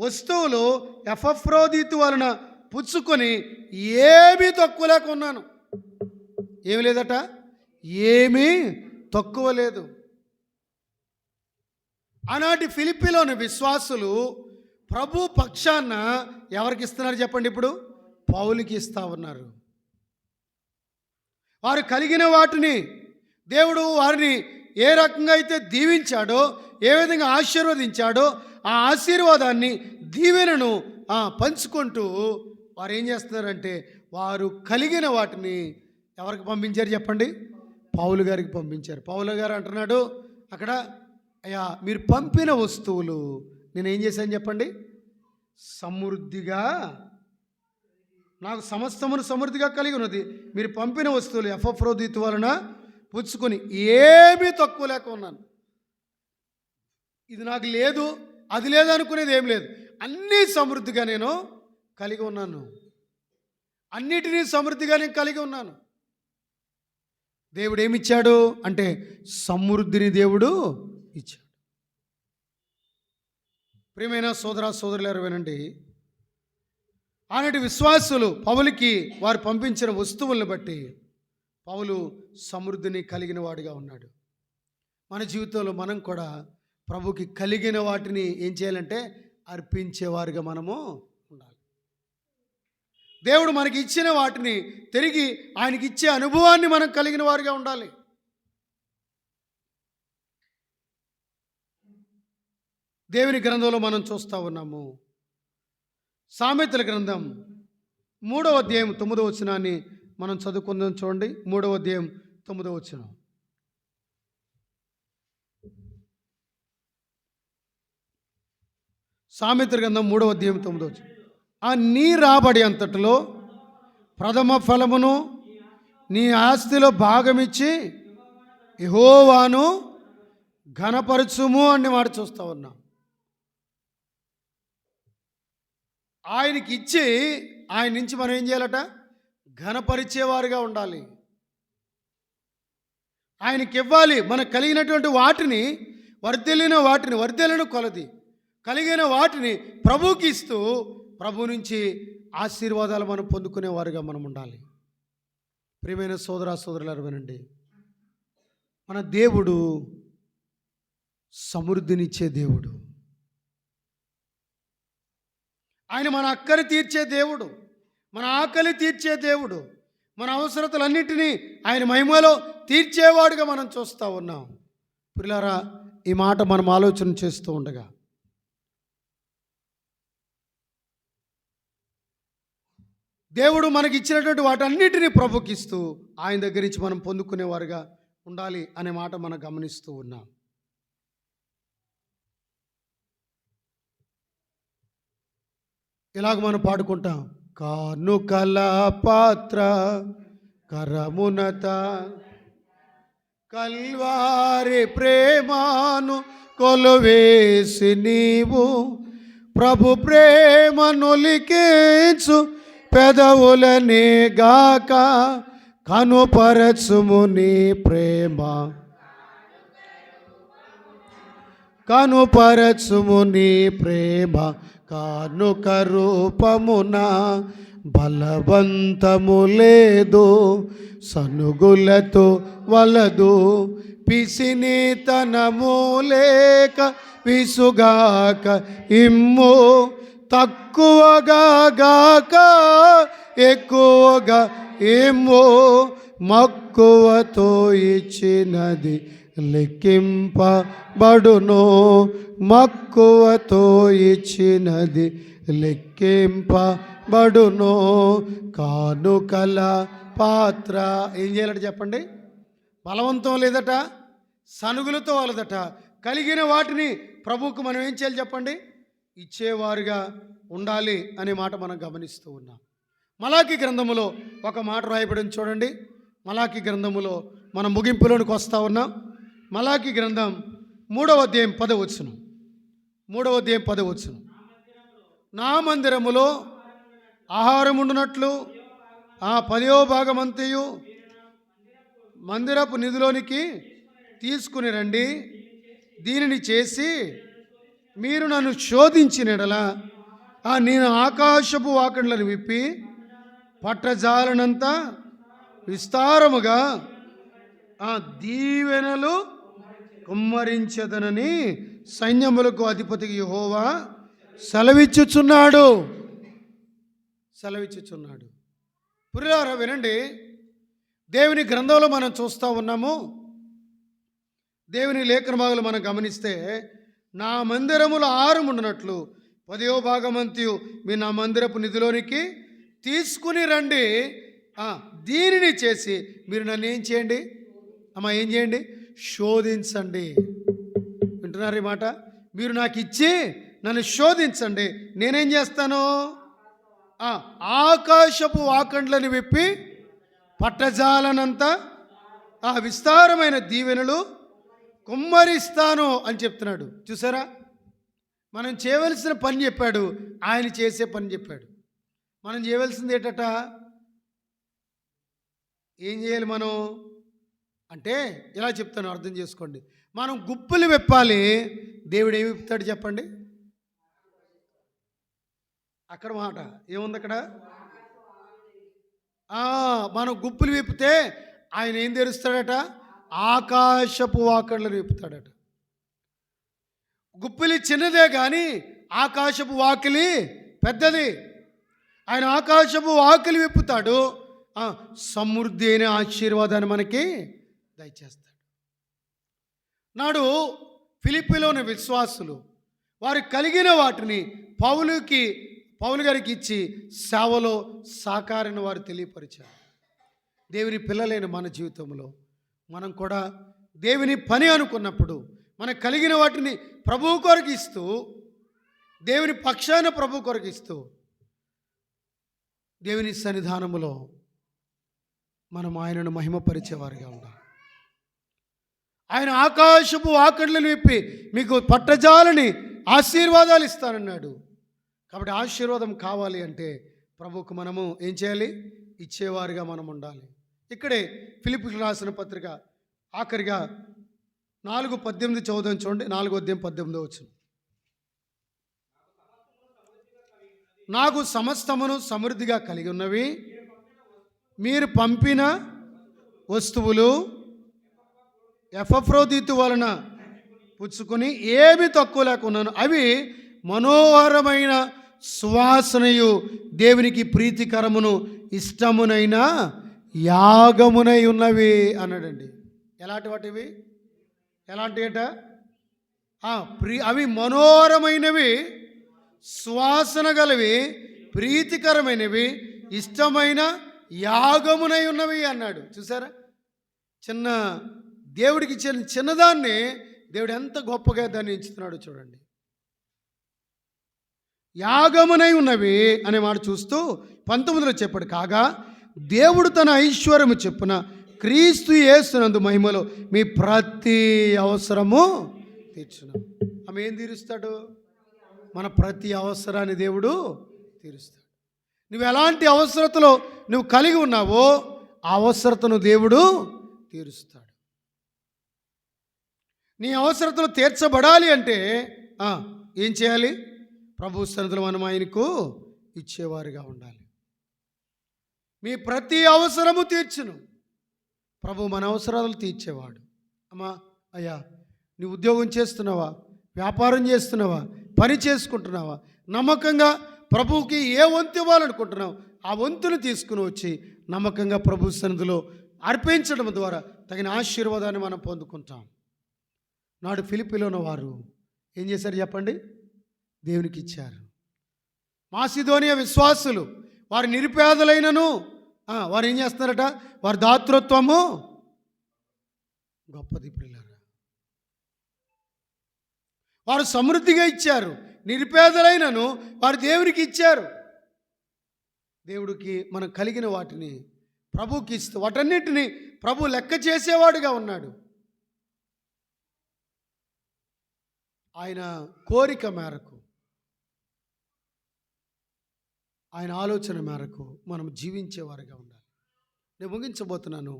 వస్తువులు ఎపఫ్రోదితు వలన పుచ్చుకొని ఏమీ తక్కువ లేక ఉన్నాను. ఏమి లేదట, ఏమీ తక్కువ లేదు. ఆనాటి ఫిలిప్పీలోని విశ్వాసులు ప్రభు పక్షాన ఎవరికి ఇస్తున్నారు చెప్పండి? ఇప్పుడు పౌలుకి ఇస్తూ ఉన్నారు. వారు కలిగిన వాటిని దేవుడు వారిని ఏ రకంగా అయితే దీవించాడో, ఏ విధంగా ఆశీర్వదించాడో ఆ ఆశీర్వాదాన్ని దీవెనను పంచుకుంటూ వారు ఏం చేస్తున్నారంటే వారు కలిగిన వాటిని ఎవరికి పంపించారు చెప్పండి? పౌలు గారికి పంపించారు. పౌలు గారు అంటున్నాడు అక్కడ, అయ్యా మీరు పంపిన వస్తువులు నేనేం చేశాను చెప్పండి? సమృద్ధిగా, నాకు సమస్తమును సమృద్ధిగా కలిగి ఉన్నది. మీరు పంపిన వస్తువులు ఎపఫ్రోదితు వలన పుచ్చుకొని ఏమీ తక్కువ లేక ఉన్నాను. ఇది నాకు లేదు, అది లేదు అనుకునేది ఏం లేదు. అన్నీ సమృద్ధిగా నేను కలిగి ఉన్నాను. అన్నిటినీ సమృద్ధిగా నేను కలిగి ఉన్నాను. దేవుడు ఏమిచ్చాడు అంటే సమృద్ధిని దేవుడు ఇచ్చాడు. ప్రియమైన సోదర సోదరులారు వినండి, ఆనాటి విశ్వాసులు పౌలుకి వారు పంపించిన వస్తువులను బట్టి పౌలు సమృద్ధిని కలిగిన వాడిగా ఉన్నాడు. మన జీవితంలో మనం కూడా ప్రభుకి కలిగిన వాటిని ఏం చేయాలంటే అర్పించేవారిగా మనము ఉండాలి. దేవుడు మనకి ఇచ్చిన వాటిని తిరిగి ఆయనకి ఇచ్చే అనుభవాన్ని మనం కలిగిన వారిగా ఉండాలి. దేవుని గ్రంథంలో మనం చూస్తూ ఉన్నాము. సామెతల గ్రంథం 3వ అధ్యాయం 9వ వచనాన్ని మనం చదువుకుందాం. చూడండి, 3వ అధ్యాయం 9వ వచనం. సామెతల గ్రంథం 3వ అధ్యాయం 9వ వచనం. నీ రాబడి అంతటిలో ప్రథమ ఫలమును నీ ఆస్తిలో భాగమిచ్చి యెహోవాను ఘనపరచుము అని మాట చూస్తూ ఉన్నాం. ఆయనకి ఇచ్చి ఆయన నుంచి మనం ఏం చేయాలట? ఘనపరిచేవారుగా ఉండాలి. ఆయనకి ఇవ్వాలి. మనకు కలిగినటువంటి వాటిని, వర్ధిల్లిన కొలది కలిగిన వాటిని ప్రభువుకి ఇస్తూ ప్రభు నుంచి ఆశీర్వాదాలు మనం పొందుకునేవారుగా మనం ఉండాలి. ప్రియమైన సోదర సోదరులారు వినండి, మన దేవుడు సమృద్ధినిచ్చే దేవుడు. ఆయన మన అక్కరి తీర్చే దేవుడు, మన ఆకలి తీర్చే దేవుడు, మన అవసరతలన్నింటినీ ఆయన మహిమలో తీర్చేవాడుగా మనం చూస్తూ ఉన్నాం. ప్రియులారా, ఈ మాట మనం ఆలోచన చేస్తూ ఉండగా దేవుడు మనకి ఇచ్చినటువంటి వాటన్నిటినీ ప్రభుకిస్తూ ఆయన దగ్గర నుంచి మనం పొందుకునేవారుగా ఉండాలి అనే మాట మనం గమనిస్తూ ఉన్నాం. ఇలాగ మనం పాడుకుంటాం. కానుకల పాత్ర కరమునత కల్వారి ప్రేమాను కొలువేసి నీవు ప్రభు ప్రేమనులికేచు పెదవులనే గాక కనుపరచుము నీ ప్రేమ కనుపరచుము నీ ప్రేమ కానుక రూపమున బలవంతము లేదు సనుగులతో వలదు పిసినితనము లేక విసుగాక ఇమ్ము తక్కువగా గాక ఎక్కువగా ఏమో మక్కువతో ఇచ్చినది లెక్కింపబడును మక్కువతో ఇచ్చినది లెక్కింపబడును కానుకల పాత్ర. ఏం చేయాలట చెప్పండి? బలవంతం లేదట, సనుగులతో వాళ్ళదట. కలిగిన వాటిని ప్రభువుకు మనం ఏం చేయాలి చెప్పండి? ఇచ్చేవారుగా ఉండాలి అనే మాట మనం గమనిస్తూ ఉన్నాం. మలాకి గ్రంథములో ఒక మాట రాయబడింది చూడండి. మలాకి గ్రంథములో మనం ముగింపులోనికి వస్తూ ఉన్నాం. మలాకి గ్రంథం 3వ అధ్యాయం 10వ వచనం. 3వ అధ్యాయం 10వ వచనం. నా మందిరములో ఆహారం ఉండునట్లు 10వ భాగమంతయు మందిరపు నిధిలోనికి తీసుకుని రండి. దీనిని చేసి మీరు నన్ను శోధించినడలా నేను ఆకాశపు వాకిళ్లను విప్పి పట్టజాలనంత విస్తారముగా దీవెనలు కుమ్మరించదనని సైన్యములకు అధిపతికి యెహోవా సెలవిచ్చుచున్నాడు. పురిలారా వినండి, దేవుని గ్రంథంలో మనం చూస్తూ ఉన్నాము. దేవుని లేఖన భాగాలు మనం గమనిస్తే నా మందిరములో ఆహారం ఉండునట్లు 10వ భాగమంతయు మీ నా మందిరపు నిధిలోనికి తీసుకుని రండి. దీనిని చేసి మీరు నన్ను ఏం చేయండి ఏం చేయండి? శోధించండి. వింటున్నారు ఈ మాట? మీరు నాకు ఇచ్చి నన్ను శోధించండి, నేనేం చేస్తాను? ఆకాశపు వాకండ్లను విప్పి పట్టజాలనంత విస్తారమైన దీవెనలు కుమ్మరిస్తాను అని చెప్తున్నాడు. చూసారా, మనం చేయవలసిన పని చెప్పాడు, ఆయన చేసే పని చెప్పాడు. మనం చేయవలసింది ఏంటట? ఏం చేయాలి మనం అంటే, ఇలా చెప్తాను, అర్థం చేసుకోండి. మనం గుప్పులు విప్పాలి. దేవుడు ఏమి విప్పుతాడు చెప్పండి? అక్కడ మాట ఏముంది అక్కడ? మనం గుప్పులు విప్పితే ఆయన ఏం తెరుస్తాడట? ఆకాశపు వాకిళ్లను విప్పుతాడట. గుప్పిలి చిన్నదే కానీ ఆకాశపు వాకిలి పెద్దది. ఆయన ఆకాశపు వాకిలి విప్పుతాడు, సమృద్ధి అయిన ఆశీర్వాదాన్ని మనకి దయచేస్తాడు. నాడు ఫిలిప్పీలోని విశ్వాసులు వారు కలిగిన వాటిని పౌలు గారికి ఇచ్చి సేవలో సహకారాన్ని వారు తెలియపరిచారు. దేవుని పిల్లలైన మన జీవితంలో మనం కూడా దేవుని పని అనుకున్నప్పుడు మనకు కలిగిన వాటిని ప్రభువు కొరకు ఇస్తూ, దేవుని పక్షాన ప్రభు కొరకు ఇస్తూ, దేవుని సన్నిధానములో మనం ఆయనను మహిమపరిచేవారుగా ఉండాలి. ఆయన ఆకాశపు వాకిళ్లను విప్పి మీకు పట్టజాలని ఆశీర్వాదాలు ఇస్తానన్నాడు. కాబట్టి ఆశీర్వాదం కావాలి అంటే ప్రభువుకు మనము ఏం చేయాలి? ఇచ్చేవారుగా మనం ఉండాలి. ఇక్కడే ఫిలిప్పీయులకు రాసిన పత్రిక ఆఖరిగా 4:18 చదువుదాం చూడండి. 4:18 నాకు సమస్తమును సమృద్ధిగా కలిగి ఉన్నవి, మీరు పంపిన వస్తువులు ఎపఫ్రోదితు వలన పుచ్చుకొని ఏమి తక్కువ లేకున్నాను, అవి మనోహరమైన సువాసనయు దేవునికి ప్రీతికరమును ఇష్టమునైన యాగమునై ఉన్నవి అన్నాడండి. ఎలాంటి వాటివి? ఎలాంటివట? అవి మనోహరమైనవి, సువాసన గలవి, ప్రీతికరమైనవి, ఇష్టమైన యాగమునై ఉన్నవి అన్నాడు. చూసారా, దేవుడికి చిన్నదాన్ని దేవుడు ఎంత గొప్పగా దాన్ని ఎంచుతున్నాడు చూడండి. యాగమునై ఉన్నవి అనే మాట చూస్తూ 19లో చెప్పాడు. కాగా దేవుడు తన ఐశ్వర్యము చెప్పున క్రీస్తు యేసునందు మహిమలో మీ ప్రతి అవసరము తీర్చును. ఆమె ఏం తీరుస్తాడు? మన ప్రతి అవసరాన్ని దేవుడు తీరుస్తాడు. నువ్వు ఎలాంటి అవసరతలో నువ్వు కలిగి ఉన్నావో ఆ అవసరతను దేవుడు తీరుస్తాడు. నీ అవసరతలు తీర్చబడాలి అంటే ఏం చేయాలి? ప్రభు సన్నిధిలో మనం ఆయనకు ఇచ్చేవారుగా ఉండాలి. మీ ప్రతి అవసరము తీర్చును. ప్రభు మన అవసరాలు తీర్చేవాడు. అమ్మా, అయ్యా, నీ ఉద్యోగం చేస్తున్నావా, వ్యాపారం చేస్తున్నావా, పని చేసుకుంటున్నావా, నమ్మకంగా ప్రభువుకి ఏ వంతు ఇవ్వాలనుకుంటున్నావు ఆ వంతును తీసుకుని వచ్చి నమ్మకంగా ప్రభు సన్నిధిలో అర్పించడం ద్వారా తగిన ఆశీర్వాదాన్ని మనం పొందుకుంటాం. నాడు ఫిలిప్పీలో ఉన్న వారు ఏం చేశారు చెప్పండి? దేవునికి ఇచ్చారు. మాసిదోనియా విశ్వాసులు వారు నిరుపేదలైనను వారు ఏం చేస్తున్నారట? వారి దాతృత్వము గొప్పది ప్రియులారా. వారు సమృద్ధిగా ఇచ్చారు. నిరుపేదలైనను వారు దేవునికి ఇచ్చారు. దేవుడికి మనం కలిగిన వాటిని ప్రభువుకి ఇస్తూ వాటన్నిటిని ప్రభు లెక్క చేసేవాడుగా ఉన్నాడు. ఆయన కోరిక మేరకు, ఆయన ఆలోచన మేరకు మనం జీవించేవారుగా ఉండాలి. నేను ముగించబోతున్నాను.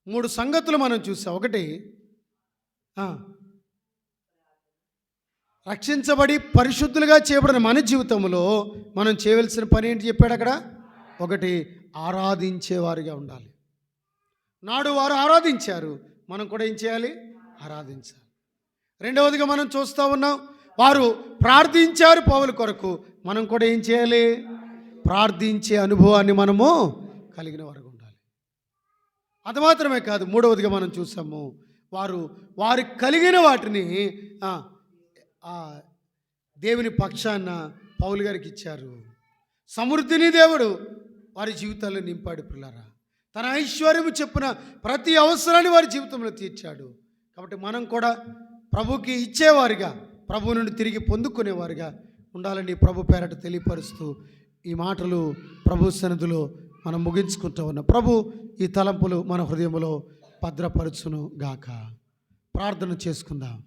3 సంగతులు మనం చూసాం. ఒకటి, రక్షించబడి పరిశుద్ధులుగా చేయబడిన మన జీవితంలో మనం చేయవలసిన పని ఏంటి చెప్పాడు అక్కడ? ఒకటి, ఆరాధించేవారుగా ఉండాలి. నాడు వారు ఆరాధించారు, మనం కూడా ఏం చేయాలి? ఆరాధించాలి. రెండవదిగా మనం చూస్తూ ఉన్నాం, వారు ప్రార్థించారు పౌలు కొరకు, మనం కూడా ఏం చేయాలి? ప్రార్థించే అనుభవాన్ని మనము కలిగిన వారుగా ఉండాలి. అది మాత్రమే కాదు, మూడవదిగా మనం చూసాము, వారు కలిగిన వాటిని దేవుని పక్షాన పౌలు గారికి ఇచ్చారు. సమృద్ధిని దేవుడు వారి జీవితాల్లో నింపాడు పిల్లరా. తన ఐశ్వర్యము చెప్పున ప్రతి అవసరాన్ని వారి జీవితంలో తీర్చాడు. కాబట్టి మనం కూడా ప్రభుకి ఇచ్చేవారుగా, ప్రభు నుండి తిరిగి పొందుకునేవారుగా ఉండాలని ప్రభు పేరట తెలియపరుస్తూ ఈ మాటలు ప్రభు సన్నిధిలో మనం ముగించుకుంటూ ఉన్నాం. ప్రభు ఈ తలంపులు మన హృదయంలో భద్రపరచును గాక. ప్రార్థన చేసుకుందాం.